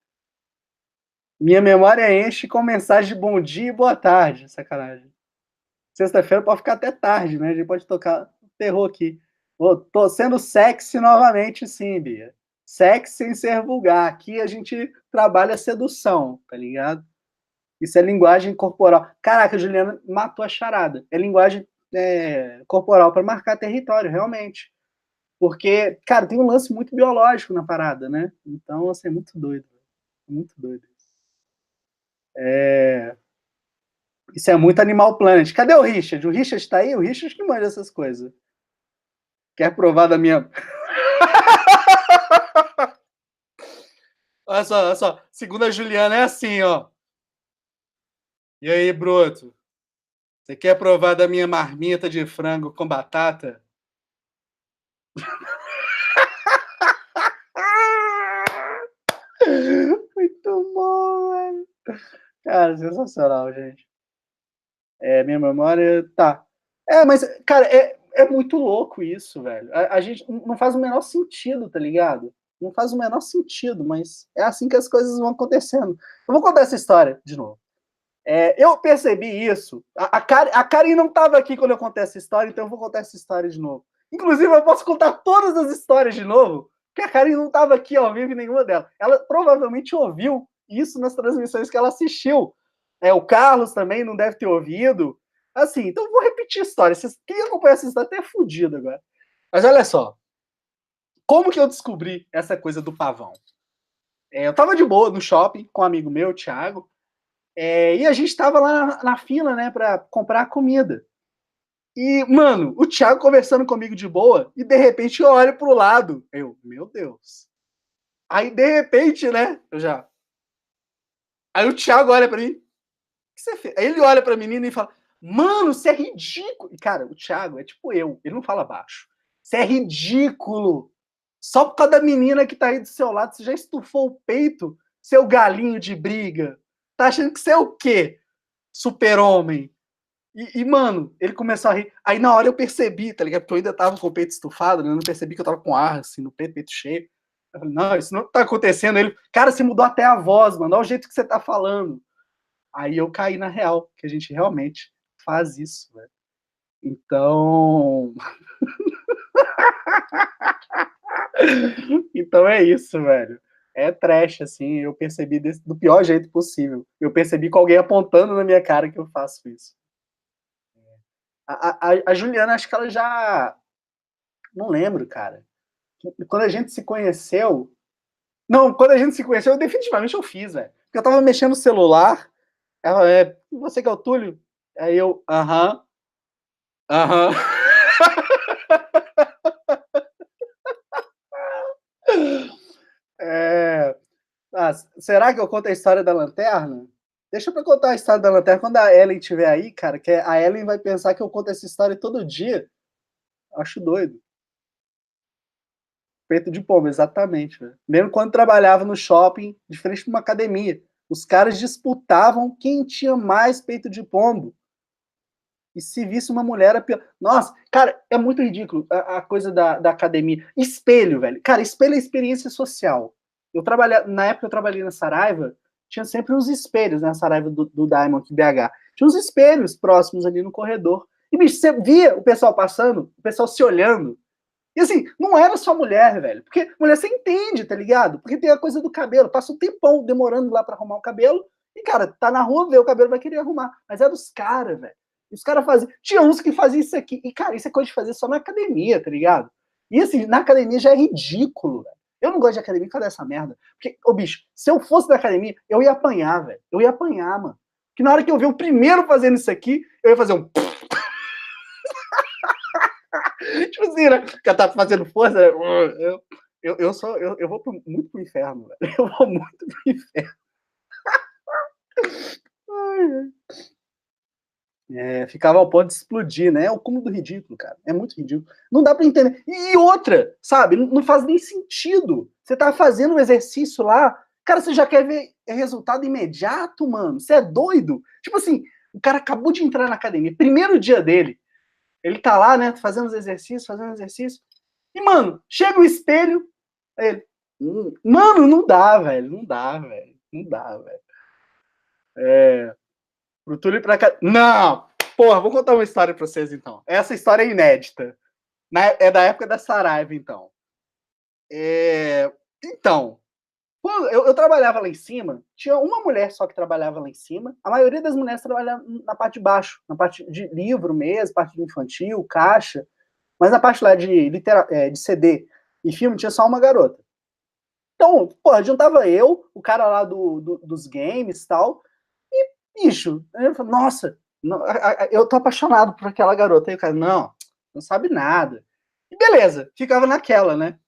S1: Minha memória enche com mensagem de bom dia e boa tarde. Sacanagem. Sexta-feira pode ficar até tarde, né? A gente pode tocar terror aqui. Tô sendo sexy novamente, sim, Bia. Sexy sem ser vulgar. Aqui a gente trabalha sedução, tá ligado? Isso é linguagem corporal. Caraca, a Juliana matou a charada. É linguagem corporal para marcar território, realmente. Porque, cara, tem um lance muito biológico na parada, né? Então, assim, é muito doido. Muito doido. Isso é muito Animal Planet. Cadê o Richard? O Richard tá aí? O Richard que manda essas coisas. Quer provar da minha... Olha só. Segundo a Juliana, é assim, ó. E aí, broto? Você quer provar da minha marmita de frango com batata? Muito bom, velho. Cara, sensacional, gente. Minha memória tá. Mas, cara, é muito louco isso, velho. A gente não faz o menor sentido, tá ligado? Não faz o menor sentido, mas é assim que as coisas vão acontecendo. Eu vou contar essa história de novo. Eu percebi isso. A Karen não estava aqui quando eu contei essa história, então eu vou contar essa história de novo. Inclusive, eu posso contar todas as histórias de novo, porque a Karen não estava aqui ao vivo em nenhuma delas. Ela provavelmente ouviu isso nas transmissões que ela assistiu. O Carlos também não deve ter ouvido. Assim, então eu vou repetir a história. Quem acompanha essa história até é fudido agora. Mas olha só. Como que eu descobri essa coisa do pavão? Eu tava de boa no shopping com um amigo meu, o Thiago. E a gente tava lá na fila, né, pra comprar comida. E, mano, o Thiago conversando comigo de boa, e de repente eu olho pro lado. Meu Deus. Aí, de repente, né, eu já. Aí o Thiago olha pra mim. O que você fez? Aí ele olha pra menina e fala: Mano, você é ridículo. E, cara, o Thiago é tipo eu, ele não fala baixo. Você é ridículo. Só por causa da menina que tá aí do seu lado, você já estufou o peito, seu galinho de briga. Tá achando que você é o quê? Super-homem. Mano, ele começou a rir. Aí na hora eu percebi, tá ligado? Porque eu ainda tava com o peito estufado, né? Eu não percebi que eu tava com ar, assim, no peito cheio. Eu falei, não, isso não tá acontecendo. Ele, cara, você mudou até a voz, mano. Olha o jeito que você tá falando. Aí eu caí na real, que a gente realmente faz isso, velho. Então. Então é isso, velho. É trash, assim. Eu percebi do pior jeito possível. Eu percebi com alguém apontando na minha cara que eu faço isso. A Juliana, acho que ela já. Não lembro, cara. Quando a gente se conheceu. Não, quando a gente se conheceu, definitivamente eu fiz, velho. Porque eu tava mexendo no celular. Ela você que é o Túlio? Aí eu, aham, aham. É... será que eu conto a história da lanterna? Deixa pra contar a história da lanterna quando a Ellen estiver aí, cara, que a Ellen vai pensar que eu conto essa história todo dia. Acho doido. Peito de pombo, exatamente. Velho. Mesmo quando trabalhava no shopping, de frente para uma academia. Os caras disputavam quem tinha mais peito de pombo. E se visse uma mulher, era pior. Nossa, cara, é muito ridículo a coisa da academia. Espelho, velho. Cara, espelho é experiência social. Na época que eu trabalhei na Saraiva, tinha sempre uns espelhos, né? Na Saraiva do Diamond, aqui BH. Tinha uns espelhos próximos ali no corredor. E, bicho, você via o pessoal passando, o pessoal se olhando. E assim, não era só mulher, velho. Porque mulher você entende, tá ligado? Porque tem a coisa do cabelo. Passa um tempão demorando lá pra arrumar o cabelo. E, cara, tá na rua, vê o cabelo, vai querer arrumar. Mas é dos caras, velho. Os caras faziam. Tinha uns que faziam isso aqui. E, cara, isso é coisa de fazer só na academia, tá ligado? E assim, na academia já é ridículo, velho. Eu não gosto de academia por causa dessa merda. Porque, ô bicho, se eu fosse da academia, eu ia apanhar, velho. Eu ia apanhar, mano. Que na hora que eu ver o primeiro fazendo isso aqui, eu ia fazer um. Tipo assim, né? O cara tá fazendo força. Eu vou muito pro inferno, velho. Eu vou muito pro inferno. Ficava ao ponto de explodir, né? É o cúmulo do ridículo, cara. É muito ridículo. Não dá pra entender. E outra, sabe? Não faz nem sentido. Você tá fazendo um exercício lá, cara, você já quer ver resultado imediato, mano? Você é doido? Tipo assim, o cara acabou de entrar na academia, primeiro dia dele. Ele tá lá, né, fazendo os exercícios, fazendo exercício. E, mano, chega o espelho, ele, mano, não dá, velho, não dá, velho, não dá, velho. Pro Túlio ir pra cá. Não! Porra, vou contar uma história pra vocês então. Essa história é inédita. É da época da Saraiva, então. Então, quando eu trabalhava lá em cima, tinha uma mulher só que trabalhava lá em cima. A maioria das mulheres trabalhava na parte de baixo, na parte de livro mesmo, parte de infantil, caixa. Mas na parte lá de CD e filme tinha só uma garota. Então, pô, juntava eu, o cara lá dos games e tal, e, bicho, eu falei, nossa, não, eu tô apaixonado por aquela garota. Aí o cara, não sabe nada. E beleza, ficava naquela, né?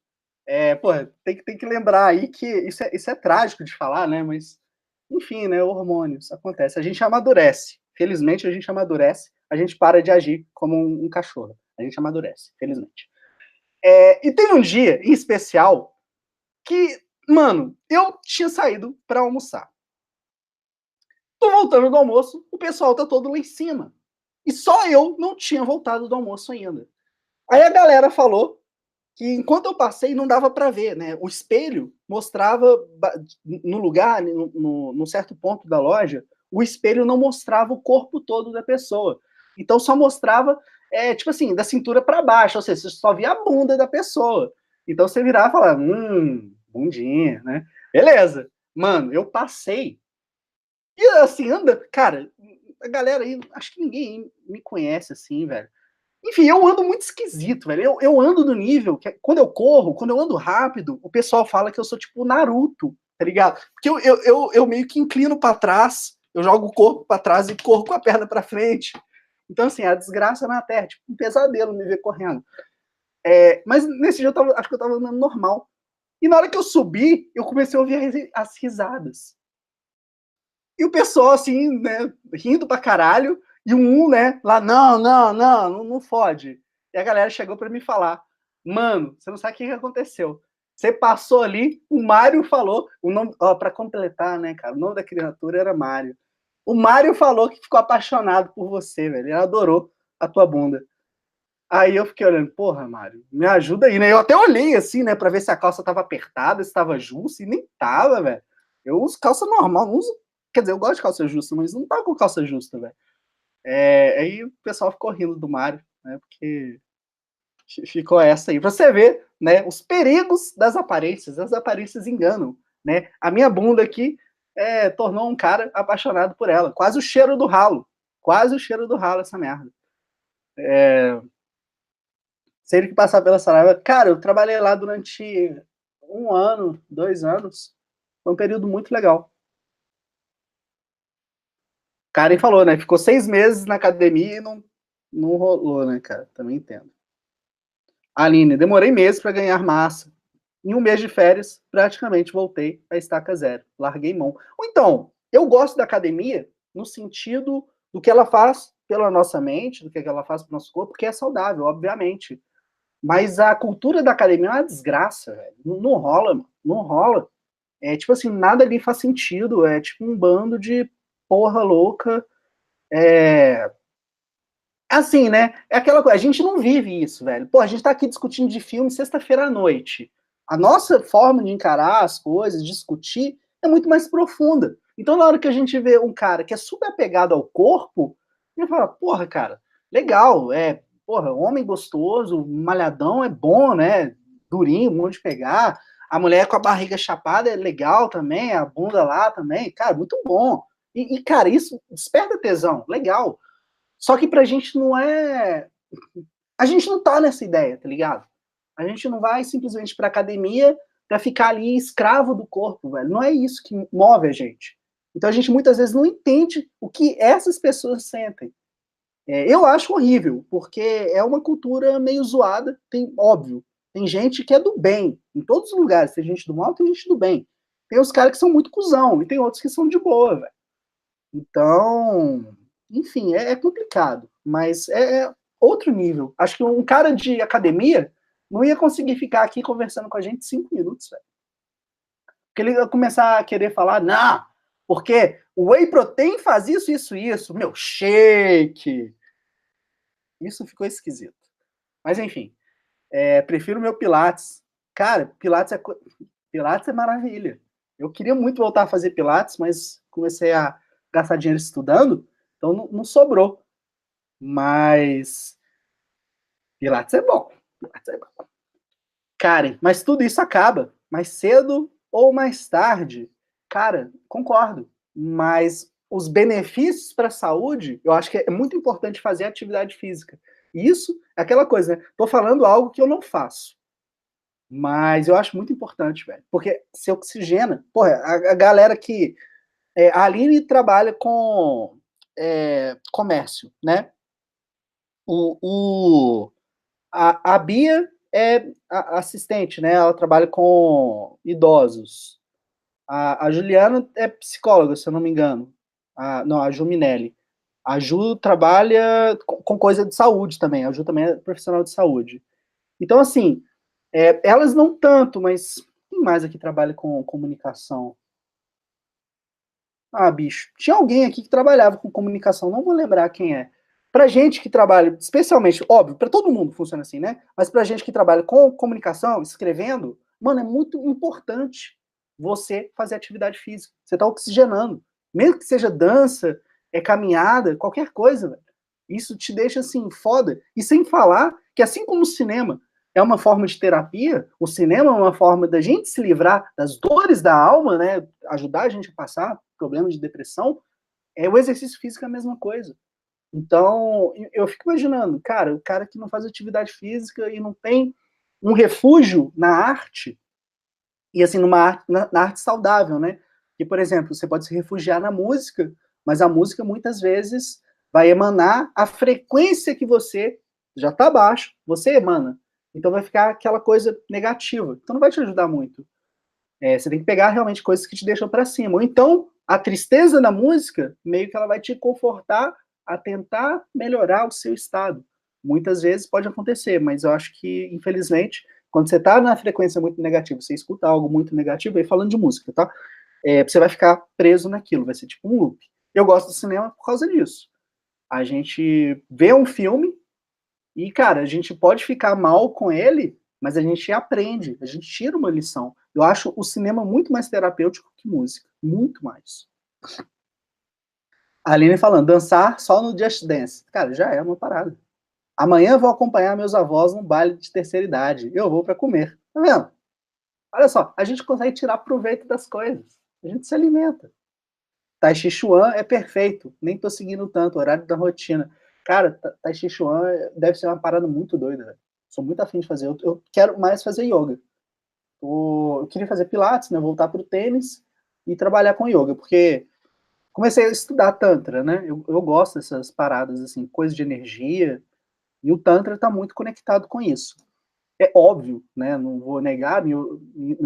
S1: Pô, tem que lembrar aí que isso é trágico de falar, né? Mas enfim, né, hormônios, acontece. A gente amadurece. Felizmente, a gente amadurece. A gente para de agir como um cachorro. A gente amadurece, felizmente. E tem um dia, em especial, que, mano, eu tinha saído para almoçar. Tô voltando do almoço, o pessoal tá todo lá em cima. E só eu não tinha voltado do almoço ainda. Aí a galera falou que enquanto eu passei não dava para ver, né? O espelho mostrava no lugar, no certo ponto da loja, o espelho não mostrava o corpo todo da pessoa. Então só mostrava, tipo assim, da cintura para baixo, ou seja, você só via a bunda da pessoa. Então você virava e falava, bundinha, né? Beleza. Mano, eu passei. E assim, anda, cara, a galera aí, acho que ninguém me conhece assim, velho. Enfim, eu ando muito esquisito, velho. Eu ando no nível que quando eu corro, quando eu ando rápido, o pessoal fala que eu sou tipo Naruto, tá ligado? Porque eu meio que inclino pra trás, eu jogo o corpo pra trás e corro com a perna pra frente. Então, assim, a desgraça na terra, tipo um pesadelo me ver correndo. Mas nesse dia acho que eu tava andando normal. E na hora que eu subi, eu comecei a ouvir as risadas. E o pessoal, assim, né, rindo pra caralho, e né, lá, não fode. E a galera chegou pra me falar, mano, você não sabe o que aconteceu. Você passou ali, o Mário falou, o nome, ó, pra completar, né, cara, o nome da criatura era Mário. O Mário falou que ficou apaixonado por você, velho, ele adorou a tua bunda. Aí eu fiquei olhando, porra, Mário, me ajuda aí, né? Eu até olhei assim, né, pra ver se a calça tava apertada, se tava justa, e nem tava, velho. Eu uso calça normal, não uso. Quer dizer, eu gosto de calça justa, mas não tava com calça justa, velho. Aí o pessoal ficou rindo do Mário, né? Porque ficou essa aí. Pra você ver, né? Os perigos das aparências. As aparências enganam, né? A minha bunda aqui tornou um cara apaixonado por ela. Quase o cheiro do ralo. Quase o cheiro do ralo, essa merda. Sempre que passar pela Saraiva. Cara, eu trabalhei lá durante 1 ano, 2 anos. Foi um período muito legal. Karen falou, né? Ficou 6 meses na academia e não rolou, né, cara? Também entendo. Aline, demorei meses para ganhar massa. Em 1 mês de férias, praticamente voltei a estaca zero. Larguei mão. Ou então, eu gosto da academia no sentido do que ela faz pela nossa mente, do que ela faz pro nosso corpo, porque é saudável, obviamente. Mas a cultura da academia é uma desgraça, velho. Não rola, mano. Não rola. Tipo assim, nada ali faz sentido. É tipo um bando de porra louca. Assim, né? É aquela coisa, a gente não vive isso, velho. Pô, a gente tá aqui discutindo de filme sexta-feira à noite. A nossa forma de encarar as coisas, discutir, é muito mais profunda. Então, na hora que a gente vê um cara que é super apegado ao corpo, a gente fala, porra, cara, legal, porra, homem gostoso, malhadão é bom, né? Durinho, bom de pegar. A mulher com a barriga chapada é legal também, a bunda lá também, cara, muito bom. Cara, isso desperta tesão, legal. Só que pra gente não é. A gente não tá nessa ideia, tá ligado? A gente não vai simplesmente pra academia pra ficar ali escravo do corpo, velho. Não é isso que move a gente. Então a gente muitas vezes não entende o que essas pessoas sentem. Eu acho horrível, porque é uma cultura meio zoada, óbvio. Tem gente que é do bem, em todos os lugares. Tem gente do mal, tem gente do bem. Tem os caras que são muito cuzão, e tem outros que são de boa, velho. Então, enfim, é complicado, mas é outro nível. Acho que um cara de academia não ia conseguir ficar aqui conversando com a gente 5 minutos, velho. Porque ele ia começar a querer falar, não, porque o whey protein faz isso, isso, isso, meu shake. Isso ficou esquisito. Mas enfim, prefiro o meu Pilates. Cara, Pilates é maravilha. Eu queria muito voltar a fazer Pilates, mas comecei a gastar dinheiro estudando, então não sobrou. Mas Pilates é bom. Pilates é bom. Karen, mas tudo isso acaba. Mais cedo ou mais tarde. Cara, concordo. Mas os benefícios para a saúde, eu acho que é muito importante fazer atividade física. Isso é aquela coisa, né? Tô falando algo que eu não faço. Mas eu acho muito importante, velho. Porque se oxigena. Porra, a galera que. A Aline trabalha com comércio, né? O, a Bia é assistente, né? Ela trabalha com idosos. A Juliana é psicóloga, se eu não me engano. Não, a Ju Minelli. A Ju trabalha com coisa de saúde também. A Ju também é profissional de saúde. Então, assim, elas não tanto, mas quem mais aqui trabalha com comunicação? Ah, bicho, tinha alguém aqui que trabalhava com comunicação, não vou lembrar quem é. Pra gente que trabalha, especialmente, óbvio, para todo mundo funciona assim, né? Mas pra gente que trabalha com comunicação, escrevendo, mano, é muito importante você fazer atividade física. Você tá oxigenando. Mesmo que seja dança, caminhada, qualquer coisa, velho. Isso te deixa assim, foda. E sem falar que assim como o cinema é uma forma de terapia, o cinema é uma forma da gente se livrar das dores da alma, né? Ajudar a gente a passar problemas de depressão, o exercício físico é a mesma coisa. Então, eu fico imaginando, cara, o cara que não faz atividade física e não tem um refúgio na arte, e assim, na arte saudável, né? Que, por exemplo, você pode se refugiar na música, mas a música muitas vezes vai emanar a frequência que você já está baixo, você emana. Então vai ficar aquela coisa negativa. Então não vai te ajudar muito. Você tem que pegar realmente coisas que te deixam para cima. Ou então, a tristeza da música, meio que ela vai te confortar a tentar melhorar o seu estado. Muitas vezes pode acontecer, mas eu acho que, infelizmente, quando você está na frequência muito negativa, você escuta algo muito negativo, aí falando de música, tá? Você vai ficar preso naquilo, vai ser tipo um loop. Eu gosto do cinema por causa disso. A gente vê um filme e, cara, a gente pode ficar mal com ele, mas a gente aprende, a gente tira uma lição. Eu acho o cinema muito mais terapêutico que música. Muito mais. A Aline falando, dançar só no Just Dance. Cara, já é uma parada. Amanhã eu vou acompanhar meus avós num baile de terceira idade. Eu vou para comer. Tá vendo? Olha só, a gente consegue tirar proveito das coisas. A gente se alimenta. Tai Chi Chuan é perfeito. Nem tô seguindo tanto, horário da rotina. Cara, Tai Chi Chuan deve ser uma parada muito doida, velho. Sou muito afim de fazer. Eu quero mais fazer yoga. Eu queria fazer pilates, né? Voltar pro tênis e trabalhar com yoga, porque comecei a estudar Tantra, né? Eu gosto dessas paradas, assim, coisas de energia, e o Tantra está muito conectado com isso. É óbvio, né? Não vou negar, meu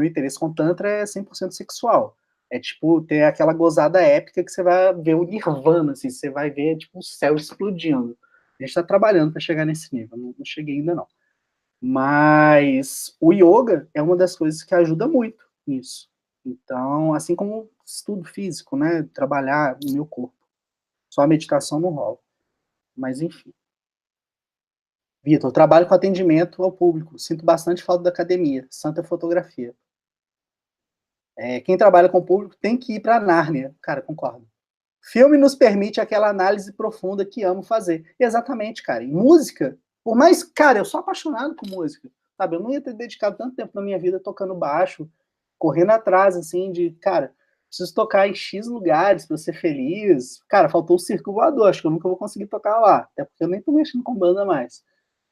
S1: interesse com Tantra é 100% sexual. É tipo ter aquela gozada épica que você vai ver o Nirvana, assim, você vai ver tipo o céu explodindo. A gente está trabalhando para chegar nesse nível, não cheguei ainda não. Mas o yoga é uma das coisas que ajuda muito nisso. Então, assim como estudo físico, né? Trabalhar o meu corpo. Só a meditação não rola. Mas enfim. Vitor, trabalho com atendimento ao público. Sinto bastante falta da academia. Santa fotografia. Quem trabalha com o público tem que ir para Nárnia. Cara, concordo. Filme nos permite aquela análise profunda que amo fazer. Exatamente, cara. E música, por mais, cara, eu sou apaixonado por música, sabe? Eu não ia ter dedicado tanto tempo na minha vida tocando baixo, correndo atrás, assim, de, cara, preciso tocar em X lugares para ser feliz. Cara, faltou o Circo Voador, acho que eu nunca vou conseguir tocar lá, até porque eu nem tô mexendo com banda mais.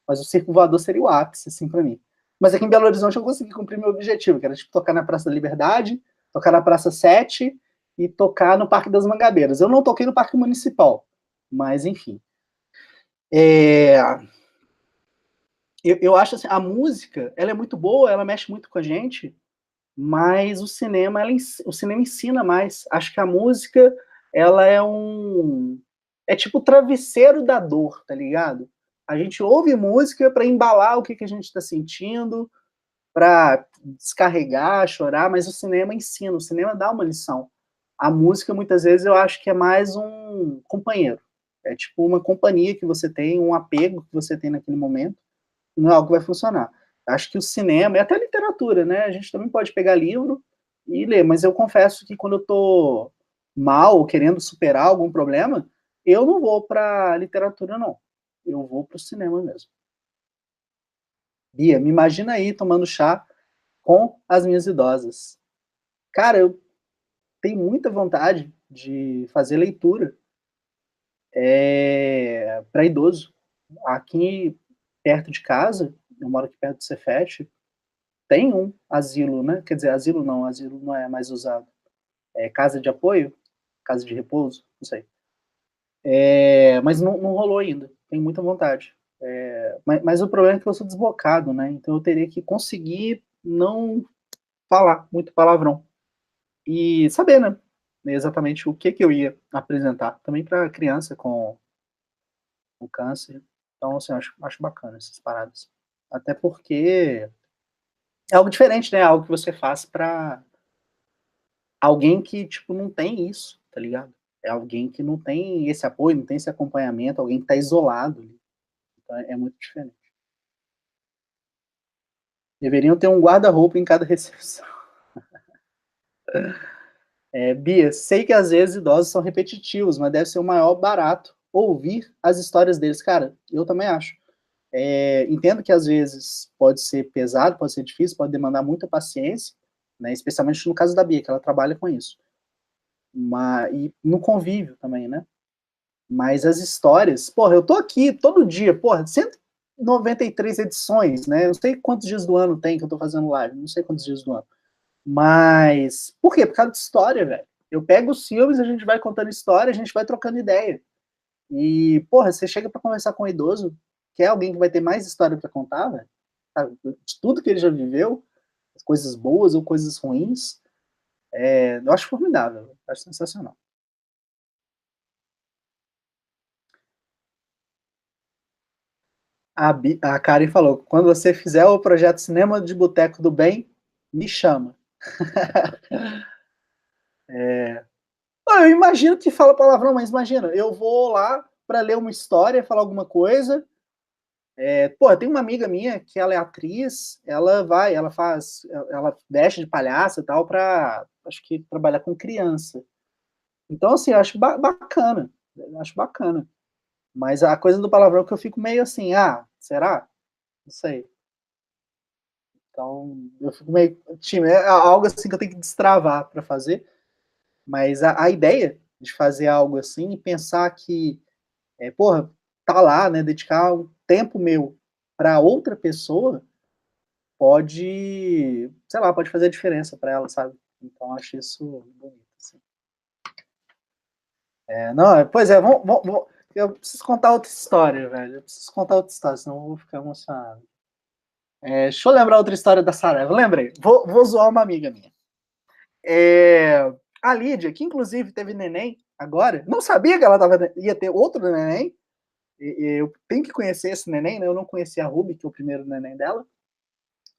S1: Mas o Circo Voador seria o ápice, assim, para mim. Mas aqui em Belo Horizonte eu consegui cumprir meu objetivo, que era, tipo, tocar na Praça da Liberdade, tocar na Praça 7 e tocar no Parque das Mangabeiras. Eu não toquei no Parque Municipal, mas enfim. Eu acho assim, a música, ela é muito boa, ela mexe muito com a gente, mas o cinema, o cinema ensina mais. Acho que a música, ela é tipo o travesseiro da dor, tá ligado? A gente ouve música para embalar o que a gente está sentindo, para descarregar, chorar, mas o cinema ensina, o cinema dá uma lição. A música, muitas vezes, eu acho que é mais um companheiro. É tipo uma companhia que você tem, um apego que você tem naquele momento, não é algo que vai funcionar. Acho que o cinema, e até a literatura, né? A gente também pode pegar livro e ler, mas eu confesso que quando eu tô mal, querendo superar algum problema, eu não vou para literatura, não. Eu vou para o cinema mesmo. Bia, me imagina aí tomando chá com as minhas idosas. Cara, eu tenho muita vontade de fazer leitura para idoso. Aqui perto de casa, eu moro aqui perto do Cefet, tem um asilo, né? Quer dizer, asilo não é mais usado. É casa de apoio, casa de repouso, não sei. Mas não rolou ainda. Tenho muita vontade. Mas o problema é que eu sou desbocado, né? Então eu teria que conseguir não falar muito palavrão. e saber, né, exatamente o que que eu ia apresentar, também para criança com câncer. Então, assim, acho bacana essas paradas. Até porque é algo diferente, né, algo que você faz para alguém que, tipo, não tem isso, tá ligado? É alguém que não tem esse apoio, não tem esse acompanhamento, alguém que tá isolado ali, então é muito diferente. Deveriam ter um guarda-roupa em cada recepção. Bia, sei que às vezes idosos são repetitivos, mas deve ser o maior barato ouvir as histórias deles. Cara, eu também acho. Entendo que às vezes pode ser pesado, pode ser difícil, pode demandar muita paciência, né, especialmente no caso da Bia, que ela trabalha com isso. E no convívio também, né? Mas as histórias, porra, eu tô aqui todo dia, porra, 193 edições, né? Eu não sei quantos dias do ano tem que eu tô fazendo live, não sei quantos dias do ano. Mas, por quê? Por causa de história, velho. Eu pego os filmes, a gente vai contando história, a gente vai trocando ideia. E, porra, você chega pra conversar com um idoso, que é alguém que vai ter mais história pra contar, velho, sabe? De tudo que ele já viveu, as coisas boas ou coisas ruins, eu acho formidável, eu acho sensacional. A Karen falou: quando você fizer o projeto Cinema de Boteco do Bem, me chama. Eu imagino que fala palavrão, mas imagina, eu vou lá para ler uma história, falar alguma coisa. Pô, tem uma amiga minha que ela é atriz, ela veste de palhaça e tal para, acho que trabalhar com criança. Então assim, eu acho bacana, eu acho bacana. Mas a coisa do palavrão é que eu fico meio assim, será? Não sei. Então, eu fico meio tímido. É algo assim que eu tenho que destravar para fazer, mas a ideia de fazer algo assim e pensar que, porra, tá lá, né, dedicar um tempo meu para outra pessoa pode, sei lá, pode fazer a diferença para ela, sabe? Então, acho isso bonito, assim. Não, pois é, eu preciso contar outra história, velho. Eu preciso contar outra história, senão eu vou ficar emocionado. Deixa eu lembrar outra história da Saraiva. Lembrei, vou zoar uma amiga minha. É, a Lídia, que inclusive teve neném agora, não sabia que ela ia ter outro neném. Eu tenho que conhecer esse neném, né? Eu não conhecia a Ruby, que é o primeiro neném dela.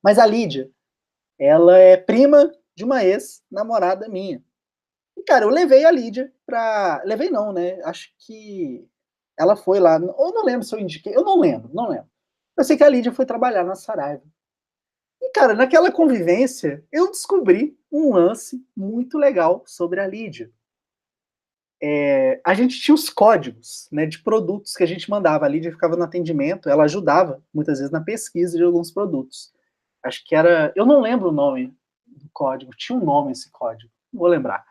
S1: Mas a Lídia, ela é prima de uma ex-namorada minha. E, cara, eu levei a Lídia pra. Levei não, né? Acho que ela foi lá. Eu não lembro se eu indiquei. Eu não lembro. Eu sei que a Lídia foi trabalhar na Saraiva. E, cara, naquela convivência, eu descobri um lance muito legal sobre a Lídia. A gente tinha os códigos, né, de produtos que a gente mandava. A Lídia ficava no atendimento, ela ajudava muitas vezes na pesquisa de alguns produtos. Acho que era, eu não lembro o nome do código, tinha um nome esse código, não vou lembrar.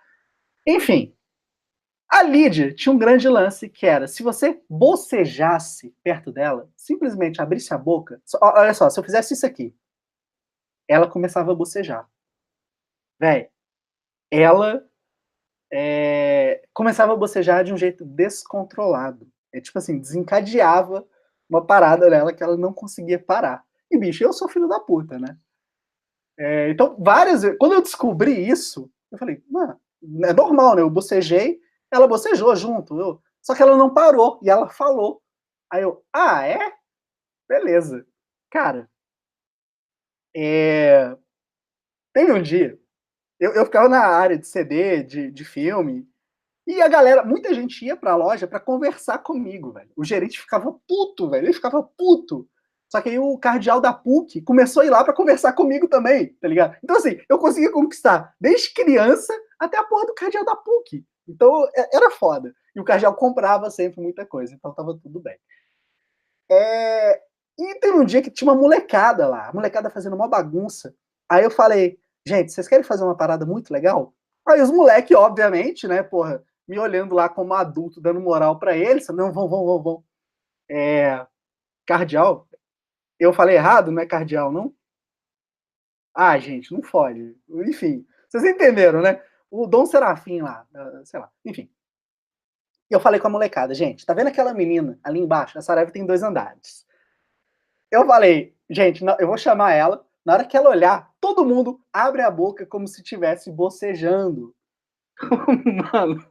S1: Enfim, a Lídia tinha um grande lance que era, se você bocejasse perto dela, simplesmente abrisse a boca, olha só, se eu fizesse isso aqui, ela começava a bocejar. Véi, ela começava a bocejar de um jeito descontrolado. Tipo assim, desencadeava uma parada nela que ela não conseguia parar. E, bicho, eu sou filho da puta, né? Então, várias vezes, quando eu descobri isso, eu falei, mano, é normal, né? Eu bocejei, ela bocejou junto. Só que ela não parou, e ela falou. Aí eu, é? Beleza. Cara, teve um dia, eu ficava na área de CD, de filme. E a galera, muita gente ia pra loja pra conversar comigo, velho. O gerente ficava puto, velho. Ele ficava puto. Só que aí o cardeal da PUC começou a ir lá pra conversar comigo também, tá ligado? Então, assim, eu conseguia conquistar desde criança até a porra do cardeal da PUC. Então, era foda. E o cardeal comprava sempre muita coisa, então tava tudo bem. E teve um dia que tinha uma molecada lá, a molecada fazendo uma bagunça. Aí eu falei, gente, vocês querem fazer uma parada muito legal? Aí os moleques, obviamente, né, porra, me olhando lá como adulto, dando moral pra eles, não, vão. Cardeal? Eu falei errado, não é cardeal, não? Gente, não fode. Enfim, vocês entenderam, né? O Dom Serafim lá, sei lá, enfim. E eu falei com a molecada, gente, tá vendo aquela menina ali embaixo? A Saraiva tem 2 andares. Eu falei, gente, não, eu vou chamar ela Na hora que ela olhar, todo mundo abre a boca como se estivesse bocejando. Mano,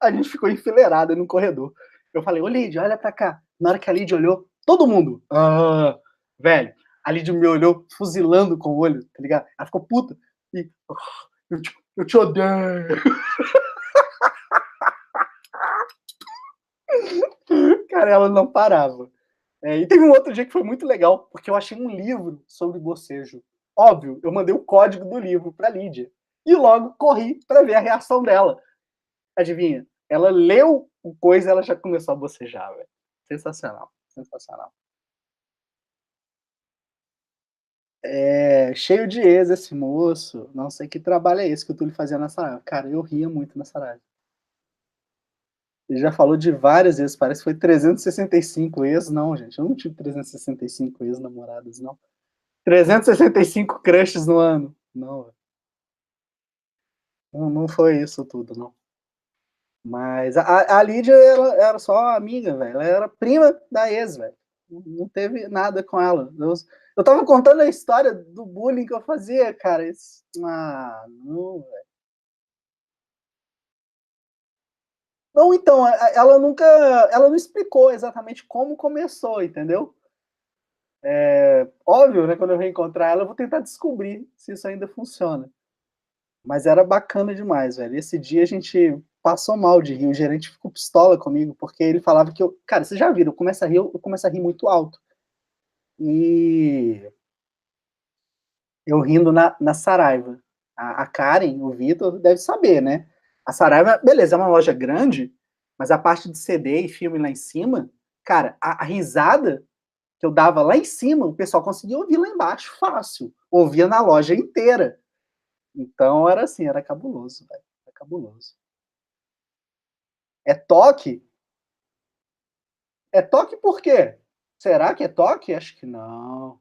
S1: a gente ficou enfileirada no corredor. Eu falei, ô Lídia, olha pra cá. Na hora que a Lídia olhou, todo mundo. Ah, velho, a Lídia me olhou fuzilando com o olho, tá ligado? Ela ficou puta. E, eu te odeio. Cara, ela não parava. E teve um outro dia que foi muito legal, porque eu achei um livro sobre bocejo. Óbvio, eu mandei o código do livro pra Lídia. E logo corri pra ver a reação dela. Adivinha? Ela leu o coisa e ela já começou a bocejar, velho. Sensacional, sensacional. É, cheio de ex esse moço. Não sei que trabalho é esse que o Túlio fazia na Saraiva. Cara, eu ria muito na Saraiva. Ele já falou de várias vezes, parece que foi 365 ex. Não, gente, eu não tive 365 ex-namoradas, não. 365 crushes no ano. Não, não, não foi isso tudo, não. Mas a Lídia era só amiga, velho. Ela era prima da ex, velho. Não teve nada com ela. Eu tava contando a história do bullying que eu fazia, cara. Isso, não, velho. Não, então, ela nunca. Ela não explicou exatamente como começou, entendeu? Óbvio, né? Quando eu reencontrar ela, eu vou tentar descobrir se isso ainda funciona. Mas era bacana demais, velho. Esse dia a gente passou mal de rir. O gerente ficou pistola comigo, porque ele falava que eu. Cara, vocês já viram, eu começo a rir muito alto. E eu rindo na Saraiva. A Karen, o Vitor, deve saber, né? A Saraiva, beleza, é uma loja grande, mas a parte de CD e filme lá em cima, cara, a risada que eu dava lá em cima, o pessoal conseguia ouvir lá embaixo, fácil. Ouvia na loja inteira. Então era assim, era cabuloso, velho. Era cabuloso. É toque? É toque por quê? Será que é toque? Acho que não.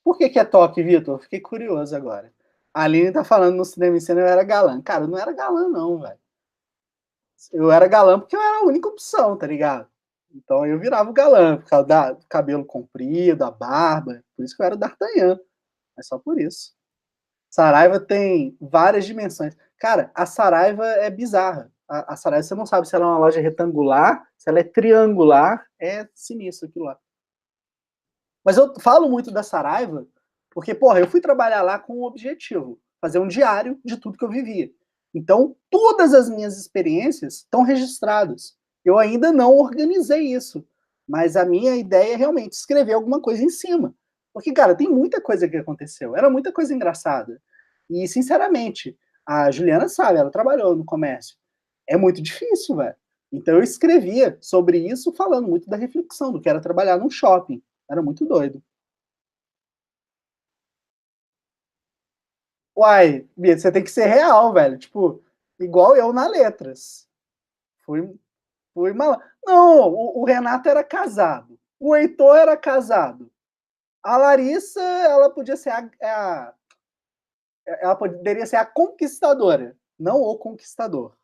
S1: Por que é toque, Vitor? Fiquei curioso agora. A Aline tá falando no cinema em cena eu era galã. Cara, eu não era galã, não, velho. Eu era galã porque eu era a única opção, tá ligado? Então eu virava o galã, por causa do cabelo comprido, a barba. Por isso que eu era o D'Artagnan. É só por isso. Saraiva tem várias dimensões. Cara, a Saraiva é bizarra. A Saraiva, você não sabe se ela é uma loja retangular, se ela é triangular. É sinistro aquilo lá. Mas eu falo muito da Saraiva, porque, porra, eu fui trabalhar lá com um objetivo, fazer um diário de tudo que eu vivia. Então, todas as minhas experiências estão registradas. Eu ainda não organizei isso, mas a minha ideia é realmente escrever alguma coisa em cima. Porque, cara, tem muita coisa que aconteceu, era muita coisa engraçada. E, sinceramente, a Juliana sabe, ela trabalhou no comércio. É muito difícil, velho. Então, eu escrevia sobre isso, falando muito da reflexão do que era trabalhar num shopping. Era muito doido. Uai, Bia, você tem que ser real, velho. Tipo, igual eu na letras. Fui, fui mal. Não, o Renato era casado. O Heitor era casado. A Larissa, ela podia ser ela poderia ser a conquistadora, não o conquistador.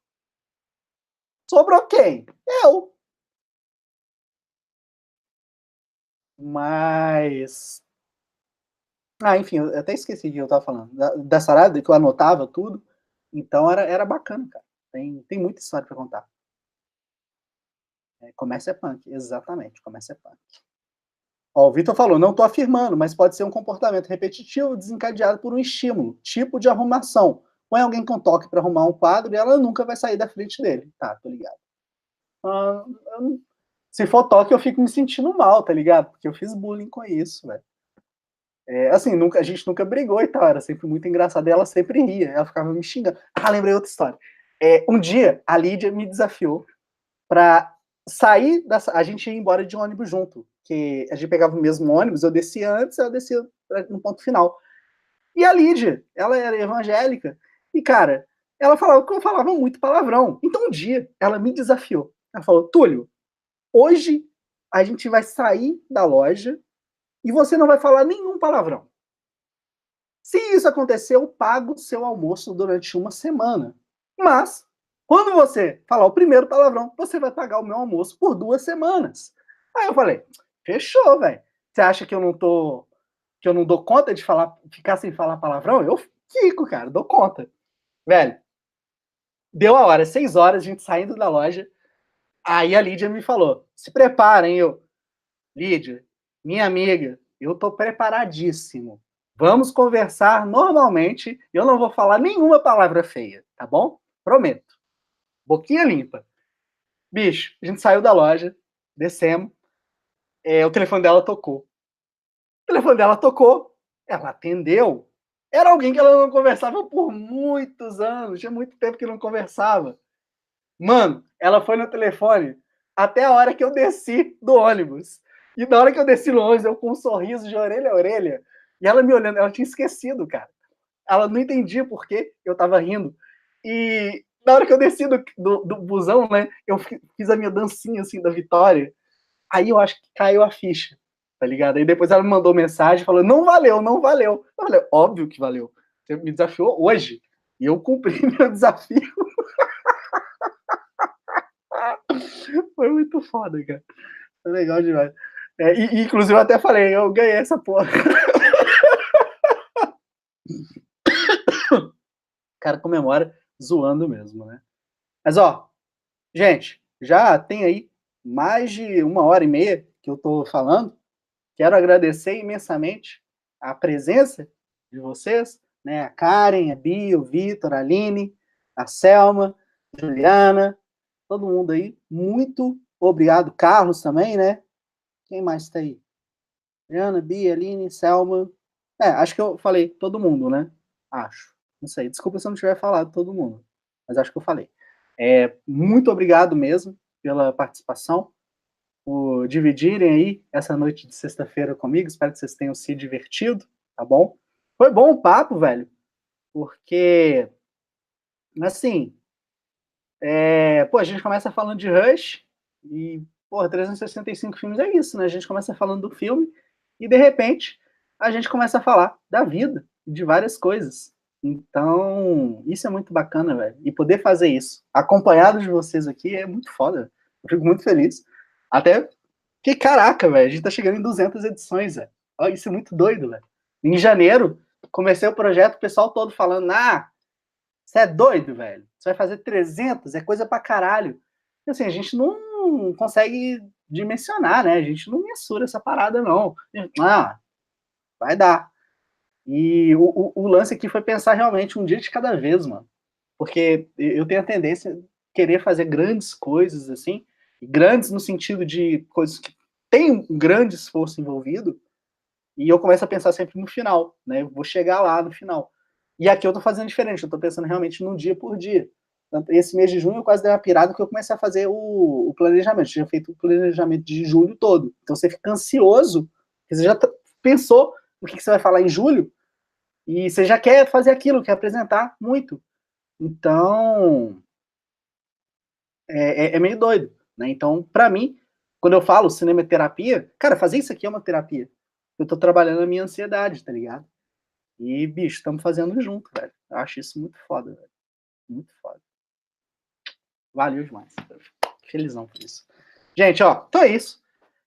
S1: Sobrou quem? Eu. Mas. Enfim, eu até esqueci o que eu tava falando. Da Sarada, que eu anotava tudo. Então era bacana, cara. Tem muita história pra contar. Comércio é punk, exatamente, comércio é punk. Ó, o Vitor falou, não estou afirmando, mas pode ser um comportamento repetitivo desencadeado por um estímulo, tipo de arrumação. Põe alguém com toque para arrumar um quadro e ela nunca vai sair da frente dele. Tá, tô ligado. Ah, se for toque, eu fico me sentindo mal, tá ligado? Porque eu fiz bullying com isso, velho. Assim, a gente nunca brigou e tal, era sempre muito engraçado. E ela sempre ria, ela ficava me xingando. Lembrei outra história. Um dia, a Lídia me desafiou para sair a gente ia embora de ônibus junto, que a gente pegava o mesmo ônibus, eu descia antes, ela descia no ponto final. E a Lídia, ela era evangélica, e cara, ela falava que eu falava muito palavrão. Então um dia ela me desafiou. Ela falou: Túlio, hoje a gente vai sair da loja e você não vai falar nenhum palavrão. Se isso acontecer, eu pago o seu almoço durante uma semana. Mas, quando você falar o primeiro palavrão, você vai pagar o meu almoço por 2 semanas. Aí eu falei, Fechou, velho. Você acha que eu não tô que eu não dou conta de falar ficar sem falar palavrão? Eu fico, cara, dou conta. Velho, deu a hora, 6 horas, a gente saindo da loja, aí a Lídia me falou: "Se prepara, hein", eu: "Lídia, minha amiga, eu tô preparadíssimo. Vamos conversar normalmente, eu não vou falar nenhuma palavra feia, tá bom? Prometo. Boquinha limpa". Bicho, a gente saiu da loja, descemos, o telefone dela tocou. O telefone dela tocou, ela atendeu. Era alguém que ela não conversava por muitos anos, tinha muito tempo que não conversava. Mano, ela foi no telefone até a hora que eu desci do ônibus. E na hora que eu desci no ônibus, eu com um sorriso de orelha a orelha, e ela me olhando, ela tinha esquecido, cara. Ela não entendia por que eu tava rindo. E na hora que eu desci do busão, né, eu fiz a minha dancinha assim da vitória. Aí eu acho que caiu a ficha, tá ligado? Aí depois ela me mandou mensagem falando: "Não valeu, não valeu". Eu falei: "Óbvio que valeu. Você me desafiou hoje e eu cumpri meu desafio". Foi muito foda, cara. Foi legal demais. Inclusive eu até falei: "Eu ganhei essa porra". O cara comemora zoando mesmo, né. Mas ó, gente, já tem aí mais de 1 hora e meia que eu tô falando. Quero agradecer imensamente a presença de vocês, né? A Karen, a Bia, o Vitor, a Aline, a Selma, a Juliana, todo mundo aí. Muito obrigado. Carlos também, né? Quem mais está aí? Juliana, Bia, Aline, Selma. Acho que eu falei todo mundo, né? Acho. Não sei. Desculpa se eu não tiver falado todo mundo. Mas acho que eu falei. Muito obrigado mesmo pela participação, por dividirem aí essa noite de sexta-feira comigo. Espero que vocês tenham se divertido, tá bom? Foi bom o papo, velho, porque, assim, pô, a gente começa falando de Rush e, porra, 365 filmes é isso, né? A gente começa falando do filme e, de repente, a gente começa a falar da vida, de várias coisas. Então, isso é muito bacana, velho. E poder fazer isso, acompanhado de vocês aqui, é muito foda. Eu fico muito feliz. Até que caraca, velho, a gente tá chegando em 200 edições, velho. Olha, isso é muito doido, velho. Em janeiro, comecei o projeto, o pessoal todo falando: "Ah, você é doido, velho. Você vai fazer 300, é coisa pra caralho". E, assim, a gente não consegue dimensionar, né? A gente não mensura essa parada, não. Ah, vai dar. E o lance aqui foi pensar realmente um dia de cada vez, mano. Porque eu tenho a tendência a querer fazer grandes coisas, assim, grandes no sentido de coisas que têm um grande esforço envolvido, e eu começo a pensar sempre no final, né? Eu vou chegar lá no final. E aqui eu tô fazendo diferente, eu tô pensando realmente num dia por dia. Esse mês de junho eu quase dei uma pirada porque eu comecei a fazer o planejamento. Eu tinha feito o planejamento de julho todo. Então você fica ansioso, porque você já pensou no que você vai falar em julho, e você já quer fazer aquilo, quer apresentar muito. Então, é meio doido, né? Então, pra mim, quando eu falo cinema é terapia, cara, fazer isso aqui é uma terapia. Eu tô trabalhando a minha ansiedade, tá ligado? E, bicho, estamos fazendo junto, velho. Eu acho isso muito foda, velho. Muito foda. Valeu demais. Felizão por isso. Gente, ó, então é isso.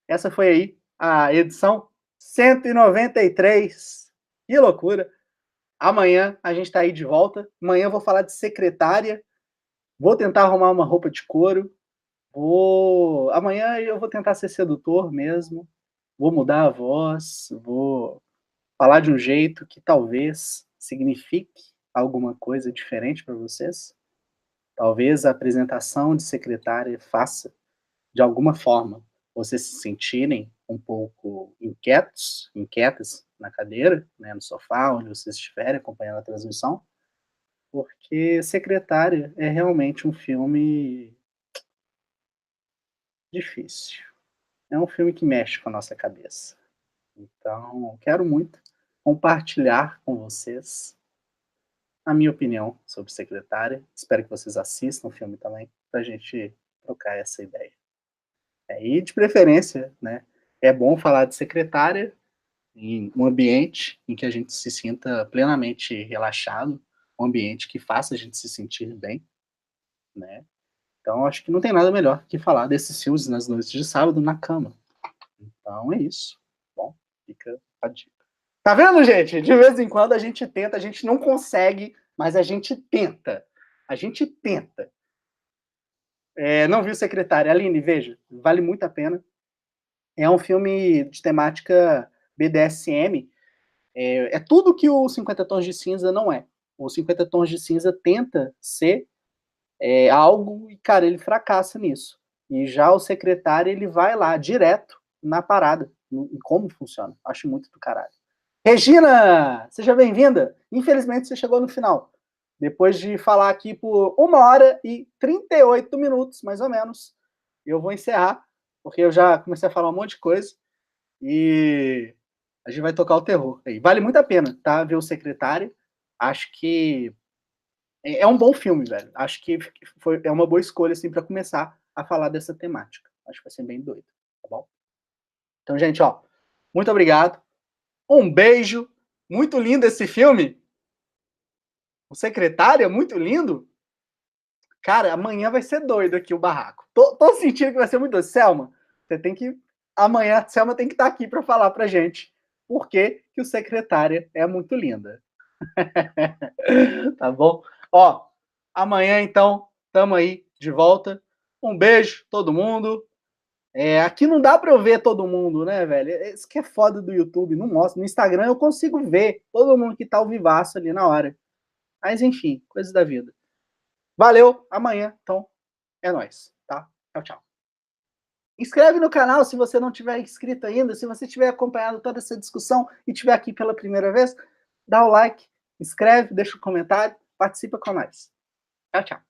S1: Essa foi aí a edição 193. Que loucura. Amanhã a gente tá aí de volta. Amanhã eu vou falar de secretária. Vou tentar arrumar uma roupa de couro. Amanhã eu vou tentar ser sedutor mesmo. Vou mudar a voz. Vou falar de um jeito que talvez signifique alguma coisa diferente para vocês. Talvez a apresentação de secretária faça, de alguma forma, vocês se sentirem um pouco inquietos, inquietas na cadeira, né, no sofá, onde vocês estiverem acompanhando a transmissão, porque Secretária é realmente um filme difícil. É um filme que mexe com a nossa cabeça. Então, quero muito compartilhar com vocês a minha opinião sobre Secretária. Espero que vocês assistam o filme também, para a gente trocar essa ideia. E de preferência, né, é bom falar de Secretária em um ambiente em que a gente se sinta plenamente relaxado, um ambiente que faça a gente se sentir bem, né? Então, acho que não tem nada melhor que falar desses filmes nas noites de sábado na cama. Então é isso. Bom, fica a dica. Tá vendo, gente? De vez em quando a gente tenta, a gente não consegue, mas a gente tenta. A gente tenta. Não viu Secretária? Aline, veja, vale muito a pena. É um filme de temática BDSM. É tudo que o 50 Tons de Cinza não é. O 50 Tons de Cinza tenta ser algo e, cara, ele fracassa nisso. E já o Secretário, ele vai lá, direto, na parada, em como funciona. Acho muito do caralho. Regina, seja bem-vinda. Infelizmente, você chegou no final. Depois de falar aqui por 1 hora e 38 minutos, mais ou menos, eu vou encerrar, porque eu já comecei a falar um monte de coisa e a gente vai tocar o terror. Vale muito a pena, tá? Ver o Secretário. Acho que é um bom filme, velho. Acho que é uma boa escolha, assim, para começar a falar dessa temática. Acho que vai ser bem doido, tá bom? Então, gente, ó, muito obrigado. Um beijo. Muito lindo esse filme. O Secretário é muito lindo. Cara, amanhã vai ser doido aqui o barraco. Tô sentindo que vai ser muito doido. Selma, você tem que... Amanhã a Selma tem que estar aqui para falar pra gente por que o Secretária é muito linda. Tá bom? Ó, amanhã, então, tamo aí de volta. Um beijo, todo mundo. Aqui não dá pra eu ver todo mundo, né, velho? Isso que é foda do YouTube, não mostra. No Instagram eu consigo ver todo mundo que tá ao vivaço ali na hora. Mas, enfim, coisas da vida. Valeu, amanhã, então, é nóis, tá? Tchau, tchau. Inscreve no canal se você não tiver inscrito ainda. Se você tiver acompanhado toda essa discussão e estiver aqui pela primeira vez, dá o like, inscreve, deixa um comentário, participa com nós. Tchau, tchau.